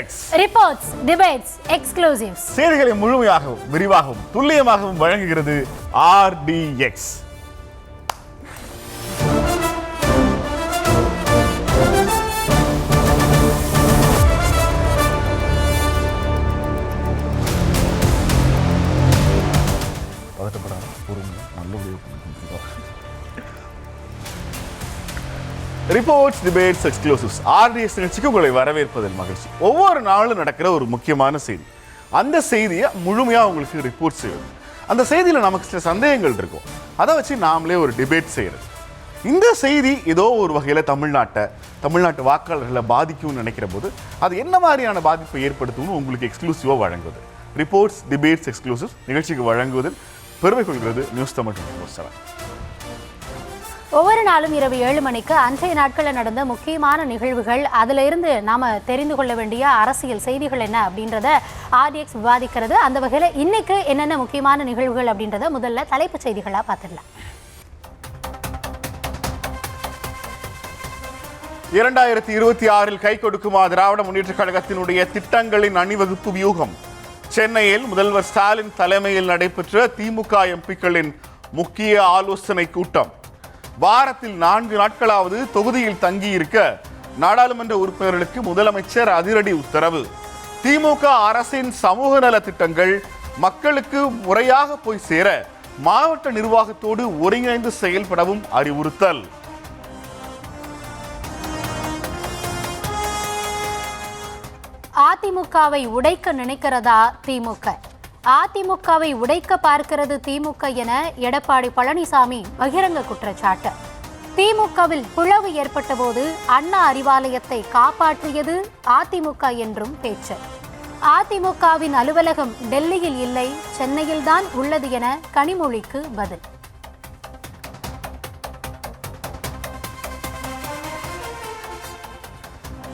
X reports, debates, exclusives, செய்திகளை முழுமையாகவும் விரிவாகவும் துல்லியமாகவும் வழங்குகிறது RDX. Reports, debates, exclusives RDX நிகழ்ச்சிக்கு உங்களை வரவேற்பதில் மகிழ்ச்சி. ஒவ்வொரு நாளும் நடக்கிற ஒரு முக்கியமான செய்தி, அந்த செய்தியை முழுமையாக உங்களுக்கு ரிப்போர்ட் செய்யணும். அந்த செய்தியில் நமக்கு சில சந்தேகங்கள் இருக்கும், அதை வச்சு நாமளே ஒரு டிபேட் செய்யறது. இந்த செய்தி ஏதோ ஒரு வகையில் தமிழ்நாட்டு வாக்காளர்களை பாதிக்கும்னு நினைக்கிற போது அது என்ன மாதிரியான பாதிப்பை ஏற்படுத்தும்னு உங்களுக்கு எக்ஸ்க்ளூசிவாக வழங்குவது ரிப்போர்ட்ஸ், டிபேட்ஸ், எக்ஸ்க்ளூசிவ்ஸ் நிகழ்ச்சிக்கு வழங்குவதில் பெருமை கொள்கிறது நியூஸ் தமிழ் 24/7. ஒவ்வொரு நாளும் இரவு 7 மணிக்கு அன்றைய நாட்களில் நடந்த முக்கியமான நிகழ்வுகள், அதில் இருந்து நாம் தெரிந்து கொள்ள வேண்டிய அரசியல் செய்திகள் என்ன அப்படின்றத RDX விவாதிக்கிறது. அந்த வகையில் இன்னைக்கு என்னென்ன முக்கியமான நிகழ்வுகள் அப்படின்றத முதல்ல தலைப்புச் செய்திகளாக பார்த்துடலாம். 2026 கை கொடுக்குமா திராவிட முன்னேற்ற கழகத்தினுடைய திட்டங்களின் அணிவகுப்பு வியூகம். சென்னையில் முதல்வர் ஸ்டாலின் தலைமையில் நடைபெற்ற திமுக எம்பிக்களின் முக்கிய ஆலோசனை கூட்டம். வாரத்தில் 4 நாட்களாவது தொகுதியில் தங்கியிருக்க நாடாளுமன்ற உறுப்பினர்களுக்கு முதலமைச்சர் அதிரடி உத்தரவு. திமுக அரசின் சமூக நல திட்டங்கள் மக்களுக்கு முறையாக போய் சேர மாவட்ட நிர்வாகத்தோடு ஒருங்கிணைந்து செயல்படவும் அறிவுறுத்தல். அதிமுகவை உடைக்க நினைக்கிறதா திமுக? அதிமுகவை உடைக்க பார்க்கிறது திமுக என எடப்பாடி பழனிசாமி பகிரங்க குற்றச்சாட்டு. திமுகவில் பிளவு ஏற்பட்ட போது அண்ணா அறிவாலயத்தை காப்பாற்றியது அதிமுக என்றும் பேச்சு. அதிமுகவின் அலுவலகம் டெல்லியில் இல்லை, சென்னையில்தான் உள்ளது என கனிமொழிக்கு பதில்.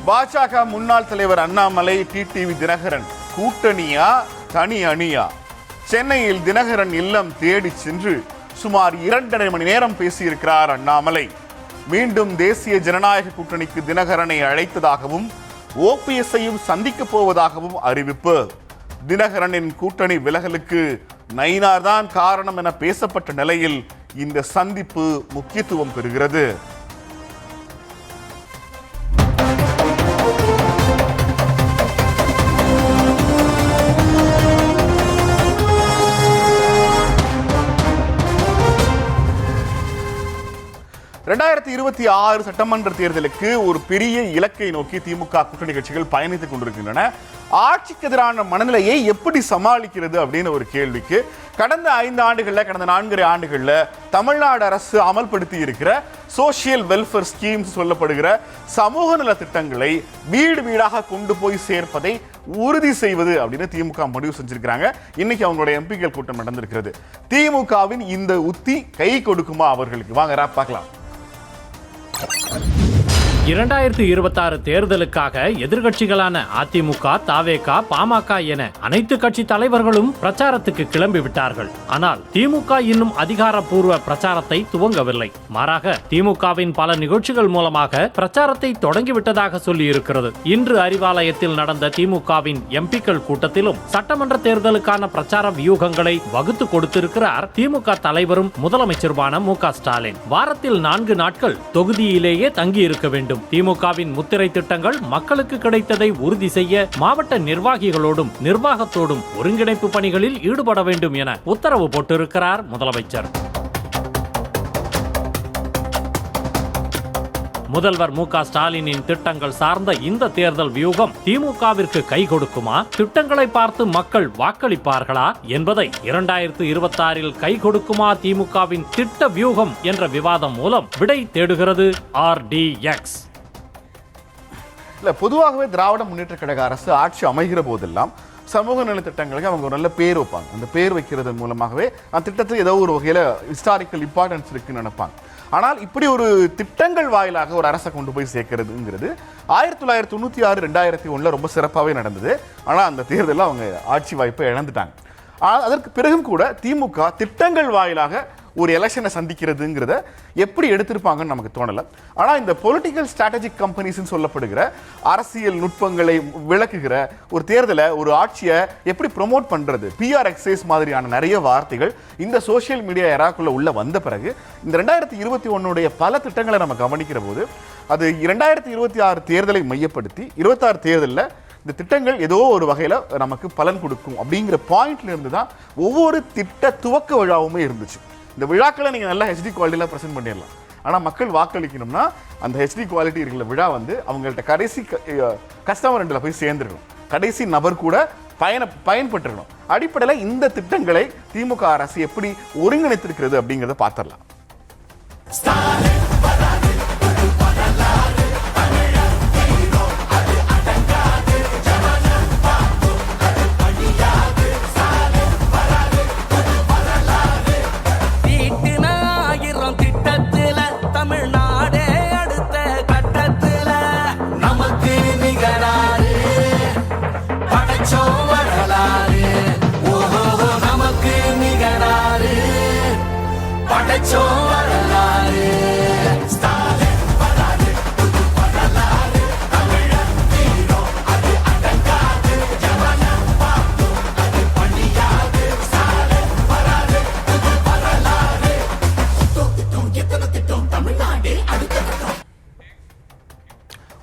பாஜக முன்னாள் தலைவர் அண்ணாமலை, டிடிவி தினகரன் கூட்டணியா தனி அணியா? சென்னையில் தினகரன் இல்லம் தேடி சென்று சுமார் 2.5 மணி நேரம் பேசியிருக்கிறார் அண்ணாமலை. மீண்டும் தேசிய ஜனநாயக கூட்டணிக்கு தினகரனை அழைத்ததாகவும் OPS-ஐயும் சந்திக்க போவதாகவும் அறிவிப்பு. தினகரனின் கூட்டணி விலகலுக்கு நயினார் தான் காரணம் என பேசப்பட்ட நிலையில் இந்த சந்திப்பு முக்கியத்துவம் பெறுகிறது. சட்டமன்ற தேர்தலுக்கு ஒரு பெரிய இலக்கை நோக்கி திமுக கூட்டணி கட்சிகள் பயணித்துக் கொண்டிருக்கின்றன. ஆட்சிக்கு எதிரான மனநிலையை எப்படி சமாளிக்கிறது அப்படின்னு ஒரு கேள்விக்கு கடந்த 4 ஆண்டுகள்ல தமிழ்நாடு அரசு அமல்படுத்தி இருக்கிற சோசியல் வெல்ஃபேர் ஸ்கீம்ஸ் சொல்லப்படுகிற சமூக நல திட்டங்களை வீடு வீடாக கொண்டு போய் சேர்ப்பதை உறுதி செய்வது அப்படின்னு திமுக முடிவு செஞ்சிருக்கிறாங்க. இன்னைக்கு அவங்களுடைய எம்பிக்கள் கூட்டம் நடந்திருக்கிறது. திமுகவின் இந்த உத்தி கை கொடுக்குமா அவர்களுக்கு? வாங்க பார்க்கலாம். 2026 தேர்தலுக்காக எதிர்கட்சிகளான அதிமுக, தவேக, பாமக என அனைத்து கட்சி தலைவர்களும் பிரச்சாரத்துக்கு கிளம்பி விட்டார்கள். ஆனால் திமுக இன்னும் அதிகாரப்பூர்வ பிரச்சாரத்தை துவங்கவில்லை. மாறாக திமுகவின் பல நிகழ்ச்சிகள் மூலமாக பிரச்சாரத்தை தொடங்கிவிட்டதாக சொல்லி இருக்கிறது. இன்று அறிவாலயத்தில் நடந்த திமுகவின் எம்பிக்கள் கூட்டத்திலும் சட்டமன்ற தேர்தலுக்கான பிரச்சார வியூகங்களை வகுத்து கொடுத்திருக்கிறார் திமுக தலைவரும் முதலமைச்சருமான MK ஸ்டாலின். வாரத்தில் 4 நாட்கள் தொகுதியிலேயே தங்கி இருக்க வேண்டும். திமுகவின் முத்திரை திட்டங்கள் மக்களுக்கு கிடைத்ததை உறுதி செய்ய மாவட்ட நிர்வாகிகளோடும் நிர்வாகத்தோடும் ஒருங்கிணைப்பு பணிகளில் ஈடுபட வேண்டும் என உத்தரவு போட்டிருக்கிறார் முதலமைச்சர். முதல்வர் MK ஸ்டாலினின் திட்டங்கள் சார்ந்த இந்த தேர்தல் வியூகம் திமுகவிற்கு கை கொடுக்குமா? திட்டங்களை பார்த்து மக்கள் வாக்களிப்பார்களா என்பதை 2026 கை கொடுக்குமா திமுகவின் திட்ட வியூகம் என்ற விவாதம் மூலம் விடை தேடுகிறது RDX. பொதுவாகவே திராவிட முன்னேற்ற கழக அரசு ஆட்சி அமைகிற போதெல்லாம் சமூக நல திட்டங்களுக்கு அவங்க ஒரு நல்ல பேர் வைப்பாங்க. அந்த பேர் வைக்கிறது மூலமாகவே அந்த திட்டத்தில் ஏதோ ஒரு வகையில் ஹிஸ்டாரிக்கல் இம்பார்ட்டன்ஸ் இருக்குன்னு நினைப்பாங்க. ஆனால் இப்படி ஒரு திட்டங்கள் வாயிலாக ஒரு அரசை கொண்டு போய் சேர்க்கிறதுங்கிறது 1996, 2001 ரொம்ப சிறப்பாகவே நடந்தது. ஆனால் அந்த தேர்தலில் அவங்க ஆட்சி வாய்ப்பை இழந்துட்டாங்க. ஆனால் அதற்கு பிறகும் கூட திமுக திட்டங்கள் வாயிலாக ஒரு எலெக்ஷனை சந்திக்கிறதுங்கிறத எப்படி எடுத்திருப்பாங்கன்னு நமக்கு தோணலை. ஆனால் இந்த பொலிட்டிக்கல் ஸ்ட்ராட்டஜிக் கம்பெனிஸ்ன்னு சொல்லப்படுகிற அரசியல் நுட்பங்களை விளக்குகிற ஒரு தேர்தலை, ஒரு ஆட்சியை எப்படி ப்ரொமோட் பண்ணுறது, பிஆர் எக்ஸைஸ் மாதிரியான நிறைய வார்த்தைகள் இந்த சோஷியல் மீடியா எராக்குள்ள உள்ள வந்த பிறகு இந்த 2021 பல திட்டங்களை நம்ம கவனிக்கிற போது அது 2026 தேர்தலை மையப்படுத்தி 26 தேர்தலில் இந்த திட்டங்கள் ஏதோ ஒரு வகையில் நமக்கு பலன் கொடுக்கும் அப்படிங்கிற பாயிண்ட்ல இருந்து தான் ஒவ்வொரு திட்ட துவக்க விழாவுமே இருந்துச்சு. இந்த விழாக்களை நீங்கள் நல்லா ஹெச்டி குவாலிட்டியில் ப்ரெசென்ட் பண்ணிடலாம். ஆனால் மக்கள் வாக்களிக்கணும்னா அந்த ஹெச்டி குவாலிட்டி இருக்கிற விழா வந்து அவங்கள்ட்ட கடைசி கஸ்டமர் எண்டில் போய் சேர்ந்துருக்கணும், கடைசி நபர் கூட பயன்பட்டுருக்கணும். அடிப்படையில் இந்த திட்டங்களை திமுக அரசு எப்படி ஒருங்கிணைத்திருக்கிறது அப்படிங்கிறத பார்த்துடலாம்.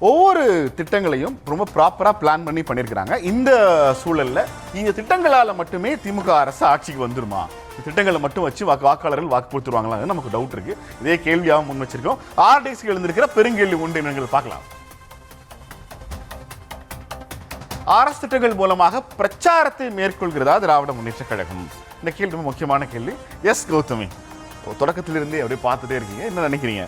ஒவ்வொரு திட்டங்களையும் ரொம்ப ப்ராப்பராக பிளான் பண்ணி பண்ணியிருக்கிறாங்க. இந்த சூழலில் இந்த திட்டங்களால் மட்டுமே திமுக அரசு ஆட்சிக்கு வந்துருமா, திட்டங்களை மட்டும் வச்சு வாக்காளர்கள் வாக்கு கொடுத்துருவாங்களா, நமக்கு டவுட் இருக்கு. இதே கேள்வியாக முன் வச்சிருக்கோம். ஆர்டிசி எழுந்திருக்கிற பெருங்கேள்வி ஒன்று நீங்கள் பார்க்கலாம். அரசு திட்டங்கள் மூலமாக பிரச்சாரத்தை மேற்கொள்கிறதா திராவிட முன்னேற்ற கழகம்? இந்த கேள்வி ரொம்ப முக்கியமான கேள்வி. எஸ் கௌதமி, தொடக்கத்திலிருந்தே அப்படியே பார்த்துட்டே இருக்கீங்க, என்ன நினைக்கிறீங்க?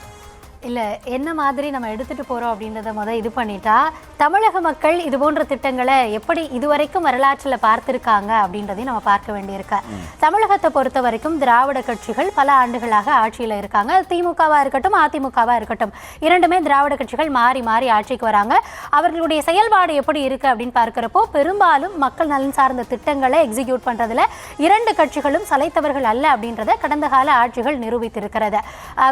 இல்லை, என்ன மாதிரி நம்ம எடுத்துகிட்டு போகிறோம் அப்படின்றத இது பண்ணிட்டா தமிழக மக்கள் இது போன்ற திட்டங்களை எப்படி இதுவரைக்கும் வரலாற்றில் பார்த்துருக்காங்க அப்படின்றதையும் நம்ம பார்க்க வேண்டியிருக்க. தமிழகத்தை பொறுத்த வரைக்கும் திராவிட கட்சிகள் பல ஆண்டுகளாக ஆட்சியில் இருக்காங்க. திமுகவாக இருக்கட்டும், அதிமுகவாக இருக்கட்டும், இரண்டுமே திராவிட கட்சிகள் மாறி மாறி ஆட்சிக்கு வராங்க. அவர்களுடைய செயல்பாடு எப்படி இருக்குது அப்படின்னு பார்க்குறப்போ பெரும்பாலும் மக்கள் நலன் சார்ந்த திட்டங்களை எக்ஸிக்யூட் பண்ணுறதுல இரண்டு கட்சிகளும் சலைத்தவர்கள் அல்ல அப்படின்றத கடந்த கால ஆட்சிகள் நிரூபித்திருக்கிறது.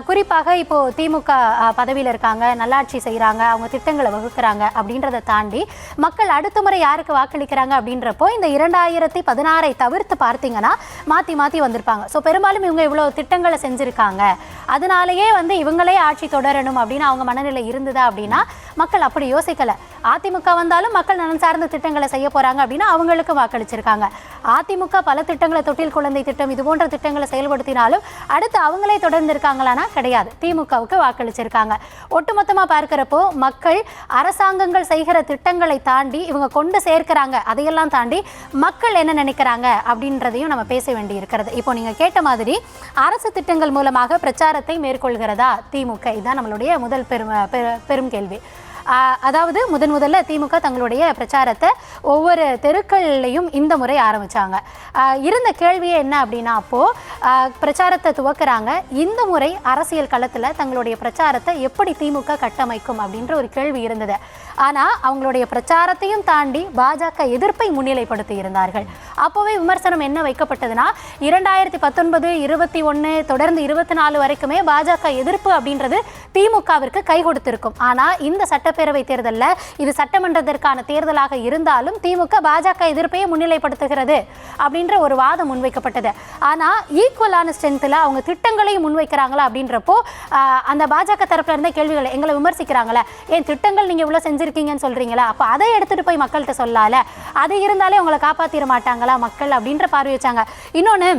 குறிப்பாக இப்போது திமுக பதவியில் இருக்காங்க, நல்லாட்சி செய்கிறாங்க, அவங்க திட்டங்களை வகுக்கிறாங்க அப்படின்றத தாண்டி மக்கள் அடுத்த முறை யாருக்கு வாக்களிக்கிறாங்க அப்படின்றப்போ இந்த 2016 தவிர்த்து பார்த்தீங்கன்னா மாற்றி மாற்றி வந்திருப்பாங்க. ஸோ பெரும்பாலும் இவங்க இவ்வளோ திட்டங்களை செஞ்சுருக்காங்க, அதனாலேயே இவங்களே ஆட்சி தொடரணும் அப்படின்னு அவங்க மனநிலை இருந்ததா அப்படின்னா மக்கள் அப்படி யோசிக்கலை. அதிமுக வந்தாலும் மக்கள் நலன் சார்ந்த திட்டங்களை செய்ய போகிறாங்க அப்படின்னா அவங்களுக்கு வாக்களிச்சிருக்காங்க. அதிமுக பல திட்டங்களை, தொட்டில் குழந்தை திட்டம், இது போன்ற திட்டங்களை செயல்படுத்தினாலும் அடுத்து அவங்களே தொடர்ந்து இருக்காங்களானா கிடையாது, திமுகவுக்கு வாக்களிச்சிருக்காங்க. ஒட்டுமொத்தமாக பார்க்கிறப்போ மக்கள் அரசாங்கங்கள் செய்கிற திட்டங்களை தாண்டி இவங்க கொண்டு சேர்க்கிறாங்க, அதையெல்லாம் தாண்டி மக்கள் என்ன நினைக்கிறாங்க அப்படின்றதையும் நம்ம பேச வேண்டி இருக்கிறது. இப்போ நீங்கள் கேட்ட மாதிரி அரசு திட்டங்கள் மூலமாக பிரச்சாரத்தை மேற்கொள்கிறதா திமுக? இதுதான் நம்மளுடைய முதல் பெரும் கேள்வி. அதாவது முதல்ல திமுக தங்களுடைய பிரச்சாரத்தை ஒவ்வொரு தெருக்கள்லையும் இந்த முறை ஆரம்பித்தாங்க. இருந்த கேள்வியே என்ன அப்படின்னா, அப்போது பிரச்சாரத்தை துவக்கிறாங்க, இந்த முறை அரசியல் களத்தில் தங்களுடைய பிரச்சாரத்தை எப்படி திமுக கட்டமைக்கும் அப்படின்ற ஒரு கேள்வி இருந்தது. ஆனால் அவங்களுடைய பிரச்சாரத்தையும் தாண்டி பாஜக எதிர்ப்பை முன்னிலைப்படுத்தி இருந்தார்கள். அப்போவே விமர்சனம் என்ன வைக்கப்பட்டதுன்னா, 2019, 21 தொடர்ந்து 24 வரைக்குமே பாஜக எதிர்ப்பு அப்படின்றது திமுகவிற்கு கை கொடுத்திருக்கும். ஆனால் இந்த சட்டப்பேரவை தேர்தலில் இது சட்டமன்றத்திற்கான தேர்தலாக இருந்தாலும் திமுக பாஜக எதிர்ப்பையே முன்னிலைப்படுத்துகிறது அப்படின்ற ஒரு வாதம் முன்வைக்கப்பட்டது. ஆனால் ஈக்குவலான ஸ்ட்ரென்த்தில் அவங்க திட்டங்களையும் முன்வைக்கிறாங்களா அப்படின்றப்போ அந்த பாஜக தரப்புல இருந்த கேள்விகளை எங்களை விமர்சிக்கிறாங்களே, ஏன் திட்டங்கள் நீங்கள் இவ்வளோ செஞ்சுருக்கீங்கன்னு சொல்கிறீங்களா, அப்போ அதை எடுத்துகிட்டு போய் மக்கள்கிட்ட சொல்லல, அது இருந்தாலே உங்களை காப்பாற்றிட மாட்டாங்களா மக்கள் அப்படின்ற பார்வை வச்சாங்க. இன்னொன்று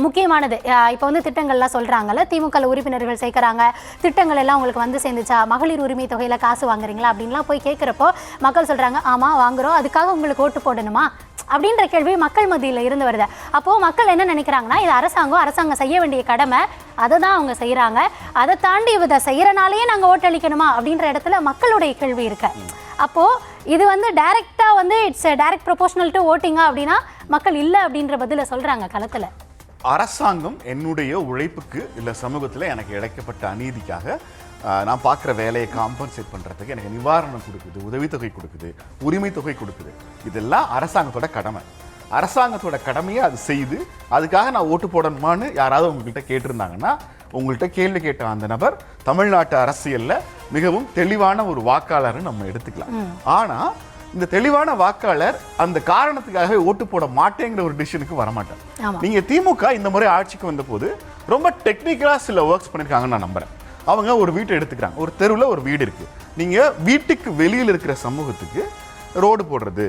முக்கியமானது, இப்போ திட்டங்கள்லாம் சொல்கிறாங்கல்ல, திமுக உறுப்பினர்கள் சேர்க்குறாங்க, திட்டங்கள் எல்லாம் உங்களுக்கு சேர்ந்துச்சா, மகளிர் உரிமை தொகையில் காசு வாங்குறீங்களா அப்படின்லாம் போய் கேட்குறப்போ மக்கள் சொல்கிறாங்க, ஆமாம் வாங்குகிறோம், அதுக்காக உங்களுக்கு ஓட்டு போடணுமா அப்படின்ற கேள்வி மக்கள் மத்தியில் இருந்து வருது. அப்போது மக்கள் என்ன நினைக்கிறாங்கன்னா, இது அரசாங்கம் செய்ய வேண்டிய கடமை, அதை தான் அவங்க செய்கிறாங்க, அதை தாண்டி இதை செய்கிறனாலேயே நாங்கள் ஓட்டளிக்கணுமா அப்படின்ற இடத்துல மக்களுடைய கேள்வி இருக்கு. அப்போது இது டைரெக்டாக இட்ஸ் டைரக்ட் ப்ரொபோஷனல் டு ஓட்டிங்கா அப்படின்னா மக்கள் இல்லை அப்படின்ற பதிலை சொல்கிறாங்க களத்தில். அரசாங்கம் என்னுடைய உழைப்புக்கு இல்லை சமூகத்தில் எனக்கு இழைக்கப்பட்ட அநீதிக்காக நான் பார்க்குற வேலையை காம்பன்சேட் பண்ணுறதுக்கு எனக்கு நிவாரணம் கொடுக்குது, உதவித்தொகை கொடுக்குது, உரிமை தொகை கொடுக்குது. இதெல்லாம் அரசாங்கத்தோட கடமை. அரசாங்கத்தோட கடமையை அது செய்து அதுக்காக நான் ஓட்டு போடணுமான்னு யாராவது உங்கள்கிட்ட கேட்டிருந்தாங்கன்னா, உங்கள்கிட்ட கேள்வி கேட்ட அந்த நபர் தமிழ்நாட்டு அரசியல்ல மிகவும் தெளிவான ஒரு வாக்காளர்னு நம்ம எடுத்துக்கலாம். ஆனா இந்த தெளிவான வாக்காளர் அந்த காரணத்துக்காகவே ஓட்டு போட மாட்டேங்கிற ஒரு டிசிஷனுக்கு வரமாட்டார். நீங்க திமுக இந்த முறை ஆட்சிக்கு வந்த போது ரொம்ப டெக்னிக்கலா சில ஒர்க்ஸ் பண்ணிருக்காங்கன்னு நான் நம்புறேன். அவங்க ஒரு வீட்டை எடுத்துக்கிறாங்க, ஒரு தெருவில் ஒரு வீடு இருக்கு. நீங்க வீட்டுக்கு வெளியில் இருக்கிற சமூகத்துக்கு ரோடு போடுறது,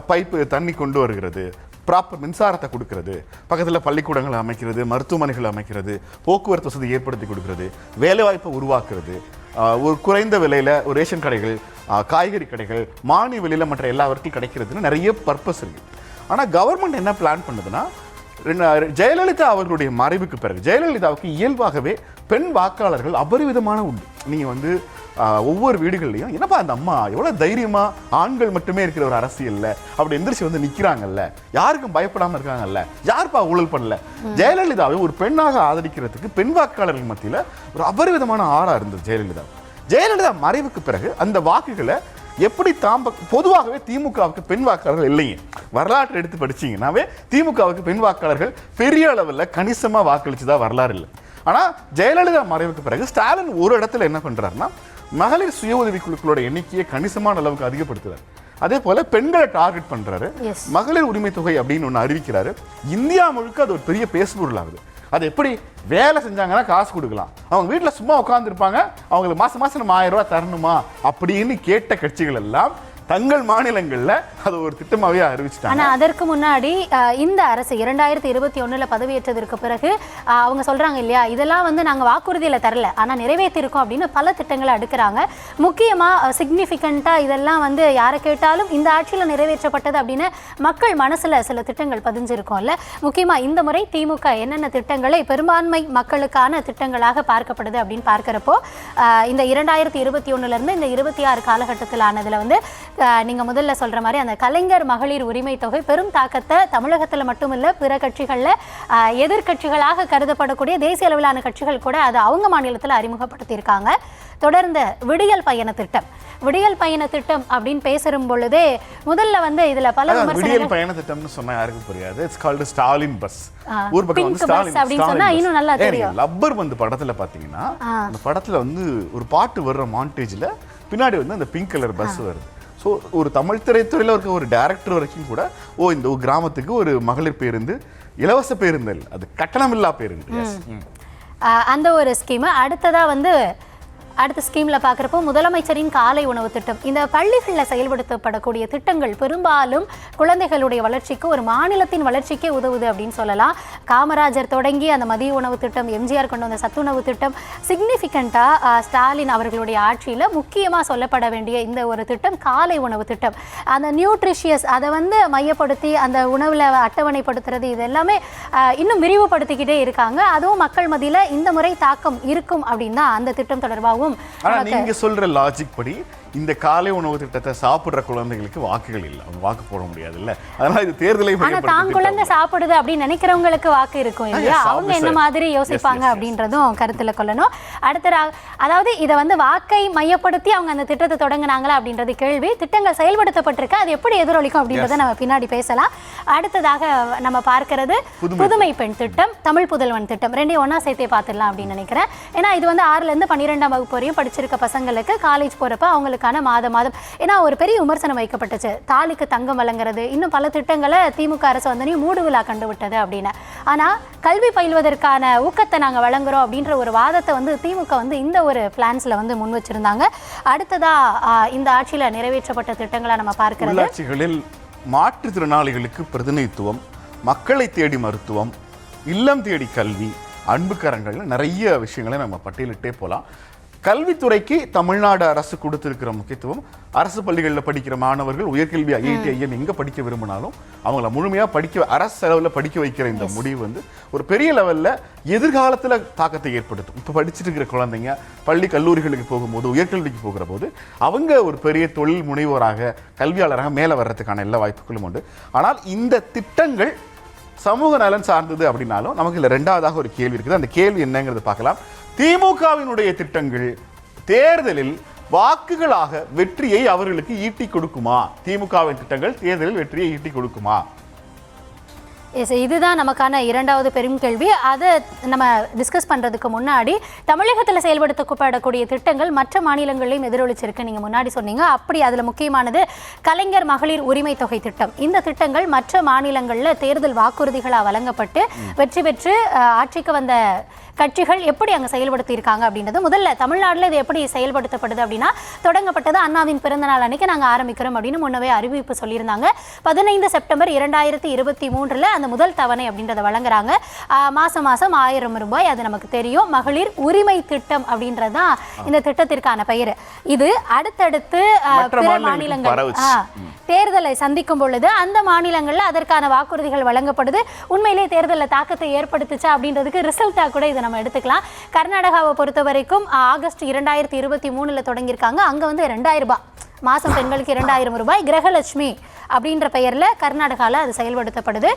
பைப்பு தண்ணி கொண்டு வருகிறது, ப்ராப்பர் மின்சாரத்தை கொடுக்கறது, பக்கத்தில் பள்ளிக்கூடங்களை அமைக்கிறது, மருத்துவமனைகளை அமைக்கிறது, போக்குவரத்து வசதி ஏற்படுத்தி கொடுக்கறது, வேலைவாய்ப்பை உருவாக்குறது, ஒரு குறைந்த விலையில் ஒரு ரேஷன் கடைகள், காய்கறி கடைகள், மானிய விலையில் மற்ற எல்லாவற்றையும் கிடைக்கிறதுன்னு நிறைய பர்பஸ் இருக்கு. ஆனால் கவர்மெண்ட் என்ன பிளான் பண்ணுதுன்னா, ஜெயலலிதா அவர்களுடைய மறைவுக்கு பிறகு ஜெயலலிதாவுக்கு இயல்பாகவே பெண் வாக்காளர்கள் அபரிவிதமான உண்டு. நீங்கள் வந்து ஒவ்வொரு வீடுகள்லையும் என்னப்பா அந்த அம்மா எவ்வளோ தைரியமா ஆண்கள் மட்டுமே இருக்கிற ஒரு அரசியல்ல அப்படி எந்திரிச்சு வந்து நிற்கிறாங்கல்ல, யாருக்கும் பயப்படாமல் இருக்காங்கல்ல, யாருப்பா ஊழல் பண்ணல. ஜெயலலிதாவை ஒரு பெண்ணாக ஆதரிக்கிறதுக்கு பெண் வாக்காளர்கள் மத்தியில் ஒரு அபரிவிதமான ஆறா இருந்தது ஜெயலலிதா. ஜெயலலிதா மறைவுக்கு பிறகு அந்த வாக்குகளை எப்படி பொதுவாகவே திமுகவுக்கு பெண் வாக்காளர்கள் இல்லைங்க. வரலாற்று எடுத்து படிச்சீங்கன்னாவே திமுகவுக்கு பெண் வாக்காளர்கள் பெரிய அளவில் கணிசமா வாக்களிச்சுதான் வரலாறு இல்லை. ஆனா ஜெயலலிதா மறைவுக்கு பிறகு ஸ்டாலின் ஒரு இடத்துல என்ன பண்றாருன்னா, மகளிர் சுய உதவி குழுக்களோட எண்ணிக்கையை கணிசமான அளவுக்கு அதிகப்படுத்துறாரு. அதே போல பெண்களை டார்கெட் பண்றாரு. மகளிர் உரிமை தொகை அப்படின்னு ஒன்று அறிவிக்கிறாரு. இந்தியா முழுக்க அது ஒரு பெரிய பேசுபொருள் ஆகுது. அது எப்படி வேலை செஞ்சாங்கன்னா காசு கொடுக்கலாம், அவங்க வீட்டில் சும்மா உட்காந்துருப்பாங்க, அவங்களுக்கு மாசம் மாசம் நம்ம 1000 ரூபாய் தரணுமா அப்படின்னு கேட்ட கட்சிகள் எல்லாம் தங்கள் மாநிலங்கள்ல அது ஒரு திட்டமாவே அறிவிச்சிட்டாங்க. ஆனா அதற்கு முன்னாடி இந்த அரசு 2021 பதவியேற்றதற்கு பிறகு அவங்க சொல்றாங்க இல்லையா, இதெல்லாம் வந்து நாங்க வாக்குறுதியில தரல ஆனா நிறைவேற்றிருக்கோம் அப்படின்னு பல திட்டங்களை அடுக்குறாங்க. முக்கியமா சிக்னிஃபிகண்டா இதெல்லாம் வந்து யாரை கேட்டாலும் இந்த ஆட்சியில நிறைவேற்றப்பட்டது அப்படின்னு மக்கள் மனசுல சில திட்டங்கள் பதிஞ்சிருக்கும்ல. முக்கியமா இந்த முறை திமுக என்னென்ன திட்டங்களை பெரும்பான்மை மக்களுக்கான திட்டங்களாக பார்க்கப்படுது அப்படின்னு பார்க்கிறப்போ, இந்த 2021 இருந்து இந்த 26 காலகட்டத்தில் ஆனதுல வந்து நீங்க முதல்ல சொல்ற மாதிரி அந்த கலைஞர் மகளிர் உரிமை தொகை பெரும் தாக்கத்தை தமிழகத்துல மட்டுமில்ல பிற கட்சிகள்ல எதிர்கட்சிகளாக கருதப்படக்கூடிய தேசிய அளவிலான கட்சிகள் கூட அது அவங்க மாநிலத்தில் அறிமுகப்படுத்தியிருக்காங்க. தொடர்ந்து விடியல் பயண திட்டம், விடியல் பயண திட்டம் அப்படின்னு பேசும் பொழுதே முதல்ல வந்து இதுல பல விடியல் பயண திட்டம்னு சொன்னா யாருக்கும் புரியாது. It's called Stalin bus. ஊர் பக்கம் வந்து ஸ்டாலின் அப்படின்னு சொன்னா இன்னும் நல்லா தெரியும். லப்பர் வந்து படத்துல பாத்தீங்கன்னா அந்த படத்துல வந்து ஒரு பாட்டு வர்ற மாண்டேஜ்ல பின்னாடி வந்து அந்த பிங்க் கலர் பஸ் வருது. ஸோ ஒரு தமிழ் திரைத்துறையில் இருக்க ஒரு டைரக்டர் வரைக்கும் கூட இந்த கிராமத்துக்கு ஒரு மகளிர் பேருந்து, இலவச பேருந்து, அது கட்டணமில்லா பேருந்து, அந்த ஒரு ஸ்கீம். அடுத்ததா வந்து அடுத்த ஸ்கீமில் பார்க்குறப்போ முதலமைச்சரின் காலை உணவு திட்டம். இந்த பள்ளிகளில் செயல்படுத்தப்படக்கூடிய திட்டங்கள் பெரும்பாலும் குழந்தைகளுடைய வளர்ச்சிக்கு, ஒரு மாநிலத்தின் வளர்ச்சிக்கே உதவுது அப்படின்னு சொல்லலாம். காமராஜர் தொடங்கி அந்த மதிய உணவு திட்டம், எம்ஜிஆர் கொண்டு வந்த சத்துணவு திட்டம், சிக்னிஃபிகண்ட்டாக ஸ்டாலின் அவர்களுடைய ஆட்சியில் முக்கியமாக சொல்லப்பட வேண்டிய இந்த ஒரு திட்டம் காலை உணவு திட்டம். அந்த நியூட்ரிஷியஸ் அதை வந்து மையப்படுத்தி அந்த உணவில் அட்டவணைப்படுத்துறது, இது எல்லாமே இன்னும் விரிவுபடுத்திக்கிட்டே இருக்காங்க. அதுவும் மக்கள் மத்தியில் இந்த முறை தாக்கம் இருக்கும் அப்படின்னு தான் அந்த திட்டம் தொடர்பாகவும். ஆனா நீங்க சொல்ற லாஜிக் படி இந்த காலை உணவு திட்டத்தை சாப்பிடுற குழந்தைகளுக்கு வாக்குகள் இல்லை, அவங்க வாக்கு போட முடியாது இல்ல. அதனால இது தேர்தலை தான் குழந்தை சாப்பிடுது அப்படின்னு நினைக்கிறவங்களுக்கு வாக்கு இருக்கும் இல்லையா, அவங்க என்ன மாதிரி யோசிப்பாங்க அப்படின்றதும் கருத்துல கொள்ளணும். அடுத்த அதாவது இதை வந்து வாக்கை மையப்படுத்தி அவங்க அந்த திட்டத்தை தொடங்கினாங்களா அப்படின்றது கேள்வி. திட்டங்கள் செயல்படுத்தப்பட்டிருக்கு, அது எப்படி எதிரொலிக்கும் அப்படின்றத நம்ம பின்னாடி பேசலாம். அடுத்ததாக நம்ம பார்க்கிறது புதுமை பெண் திட்டம், தமிழ் புதல்வன் திட்டம். ரெண்டையும் ஒன்னா சேர்த்தே பார்த்துடலாம் அப்படின்னு நினைக்கிறேன். ஏன்னா இது வந்து 6ல இருந்து 12ஆம் வகுப்பு வரையும் படிச்சிருக்க பசங்களுக்கு காலேஜ் போறப்ப அவங்களுக்கு மாதம் ஏன்னா ஒரு பெரிய விமர்சனம் வைக்கப்பட்டுச்சு, தாலிக்கு தங்கம் வழங்குறது, இன்னும் பல திட்டங்களை திமுக அரசு வந்து மூடு விழா கண்டு விட்டது அப்படின்னு. ஆனா கல்வி பயில்வதற்கான ஊக்கத்தை நாங்க வழங்குறோம் அப்படின்ற ஒரு வாதத்தை வந்து திமுக வந்து இந்த ஒரு பிளான்ஸ்ல வந்து முன் வச்சிருந்தாங்க. அடுத்ததா இந்த ஆட்சியில நிறைவேற்றப்பட்ட திட்டங்களை நம்ம பார்க்கிறது, உள்ளாட்சிகளில் மாற்றுத்திறனாளிகளுக்கு பிரதிநிதித்துவம், மக்களை தேடி மருத்துவம், இல்லம் தேடி கல்வி, அன்புக்கரங்கள், நிறைய விஷயங்களை நம்ம பட்டியலிட்டே போலாம். கல்வித்துறைக்கு தமிழ்நாடு அரசு கொடுத்திருக்கிற முக்கியத்துவம், அரசு பள்ளிகளில் படிக்கிற மாணவர்கள் உயர்கல்வி ஐஐடி ஐஎம் எங்க படிக்க விரும்பினாலும் அவங்கள முழுமையா அரசு செலவில் படிக்க வைக்கிற இந்த முடிவு வந்து ஒரு பெரிய லெவல்ல எதிர்காலத்துல தாக்கத்தை ஏற்படுத்தும். இப்ப படிச்சுட்டு இருக்கிற குழந்தைங்க பள்ளி கல்லூரிகளுக்கு போகும்போது, உயர்கல்விக்கு போகிற போது அவங்க ஒரு பெரிய தொழில் முனைவோராக, கல்வியாளராக மேல வர்றதுக்கான எல்லா வாய்ப்புகளும் உண்டு. ஆனால் இந்த திட்டங்கள் சமூக நலன் சார்ந்தது அப்படின்னாலும் நமக்கு இல்லை. ரெண்டாவதாக ஒரு கேள்வி இருக்குது, அந்த கேள்வி என்னங்கிறது பார்க்கலாம். திமுகவினுடைய திட்டங்கள் தேர்தலில் வாக்குகளாக வெற்றியை அவர்களுக்கு ஈட்டி கொடுக்குமா? திமுகவின் திட்டங்கள் தேர்தலில் வெற்றியை ஈட்டி கொடுக்குமா? இதுதான் நமக்கான இரண்டாவது பெரும் கேள்வி. அதை நம்ம டிஸ்கஸ் பண்ணுறதுக்கு முன்னாடி தமிழகத்தில் செயல்படுத்தப்படக்கூடிய திட்டங்கள் மற்ற மாநிலங்களிலும் எதிரொலிச்சிருக்கு நீங்கள் முன்னாடி சொன்னீங்க. அப்படி அதில் முக்கியமானது கலைஞர் மகளிர் உரிமை தொகை திட்டம். இந்த திட்டங்கள் மற்ற மாநிலங்களில் தேர்தல் வாக்குறுதிகளாக வழங்கப்பட்டு வெற்றி பெற்று ஆட்சிக்கு வந்த கட்சிகள் எப்படி அங்கே செயல்படுத்தியிருக்காங்க அப்படின்றது. முதல்ல தமிழ்நாட்டில் இது எப்படி செயல்படுத்தப்படுது அப்படின்னா, தொடங்கப்பட்டது அண்ணாவின் பிறந்தநாள் அன்னைக்கு நாங்கள் ஆரம்பிக்கிறோம் அப்படின்னு முன்னவே அறிவிப்பு சொல்லியிருந்தாங்க. 15 செப்டம்பர் 2023 அந்த முதல் தவணை அப்படின்றத வழங்குறாங்க. மாதம் 1000 ரூபாய். அது நமக்கு தெரியும். மகளிர் உரிமை திட்டம் அப்படின்றது தான் இந்த திட்டத்திற்கான பெயர். இது அடுத்தடுத்து பிற மாநிலங்கள் தேர்தலை சந்திக்கும் பொழுது அந்த மாநிலங்களில் அதற்கான வாக்குறுதிகள் வழங்கப்படுது. உண்மையிலேயே தேர்தலில் தாக்கத்தை ஏற்படுத்துச்சா அப்படின்றதுக்கு ரிசல்ட்டாக கூட இதை நம்ம எடுத்துக்கலாம். கர்நாடகாவை பொறுத்த வரைக்கும் ஆகஸ்ட் 2023 தொடங்கியிருக்காங்க. அங்கே வந்து 2000 ரூபாய் மாதம், பெண்களுக்கு 2000 ரூபாய். கிரகலட்சுமி அப்படின்ற பெயரில் கர்நாடகாவில் அது செயல்படுத்தப்படுது.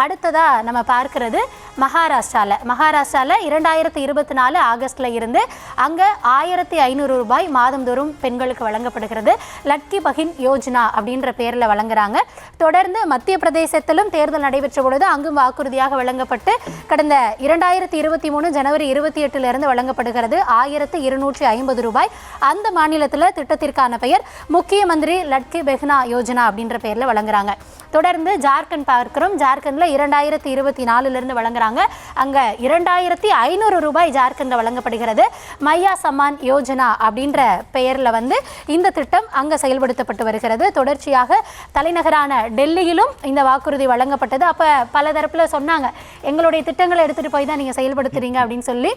அடுத்ததாக நம்ம பார்க்கறது மகாராஷ்டிராவில் 2024 ஆகஸ்டில் இருந்து அங்கே 1500 ரூபாய் மாதந்தோறும் பெண்களுக்கு வழங்கப்படுகிறது. லட்கி பகின் யோஜனா அப்படின்ற பெயரில் வழங்குறாங்க. தொடர்ந்து மத்திய பிரதேசத்திலும் தேர்தல் நடைபெற்ற பொழுது அங்கும் வாக்குறுதியாக வழங்கப்பட்டு கடந்த 2023 ஜனவரி 28 வழங்கப்படுகிறது 1250 ரூபாய். அந்த மாநிலத்தில் திட்டத்திற்கான பெயர் முக்கிய மந்திரி லட்கி பெஹ்னா யோஜனா அப்படின்ற பெயரில் வழங்குறாங்க. தொடர்ந்து ஜார்க்கண்ட் பார்க்கிறோம். ஜார்க்கண்டில் 2024 வழங்குறாங்க. அங்கே 2500 ரூபாய் ஜார்க்கண்டில் வழங்கப்படுகிறது. மையா சம்மான் யோஜனா அப்படின்ற பெயரில் வந்து இந்த திட்டம் அங்கே செயல்படுத்தப்பட்டு வருகிறது. தொடர்ச்சியாக தலைநகரான டெல்லியிலும் இந்த வாக்குறுதி வழங்கப்பட்டது. அப்போ பல தரப்பில் சொன்னாங்க, எங்களுடைய திட்டங்களை எடுத்துகிட்டு போய் தான் நீங்கள் செயல்படுத்துறீங்க அப்படின்னு சொல்லி.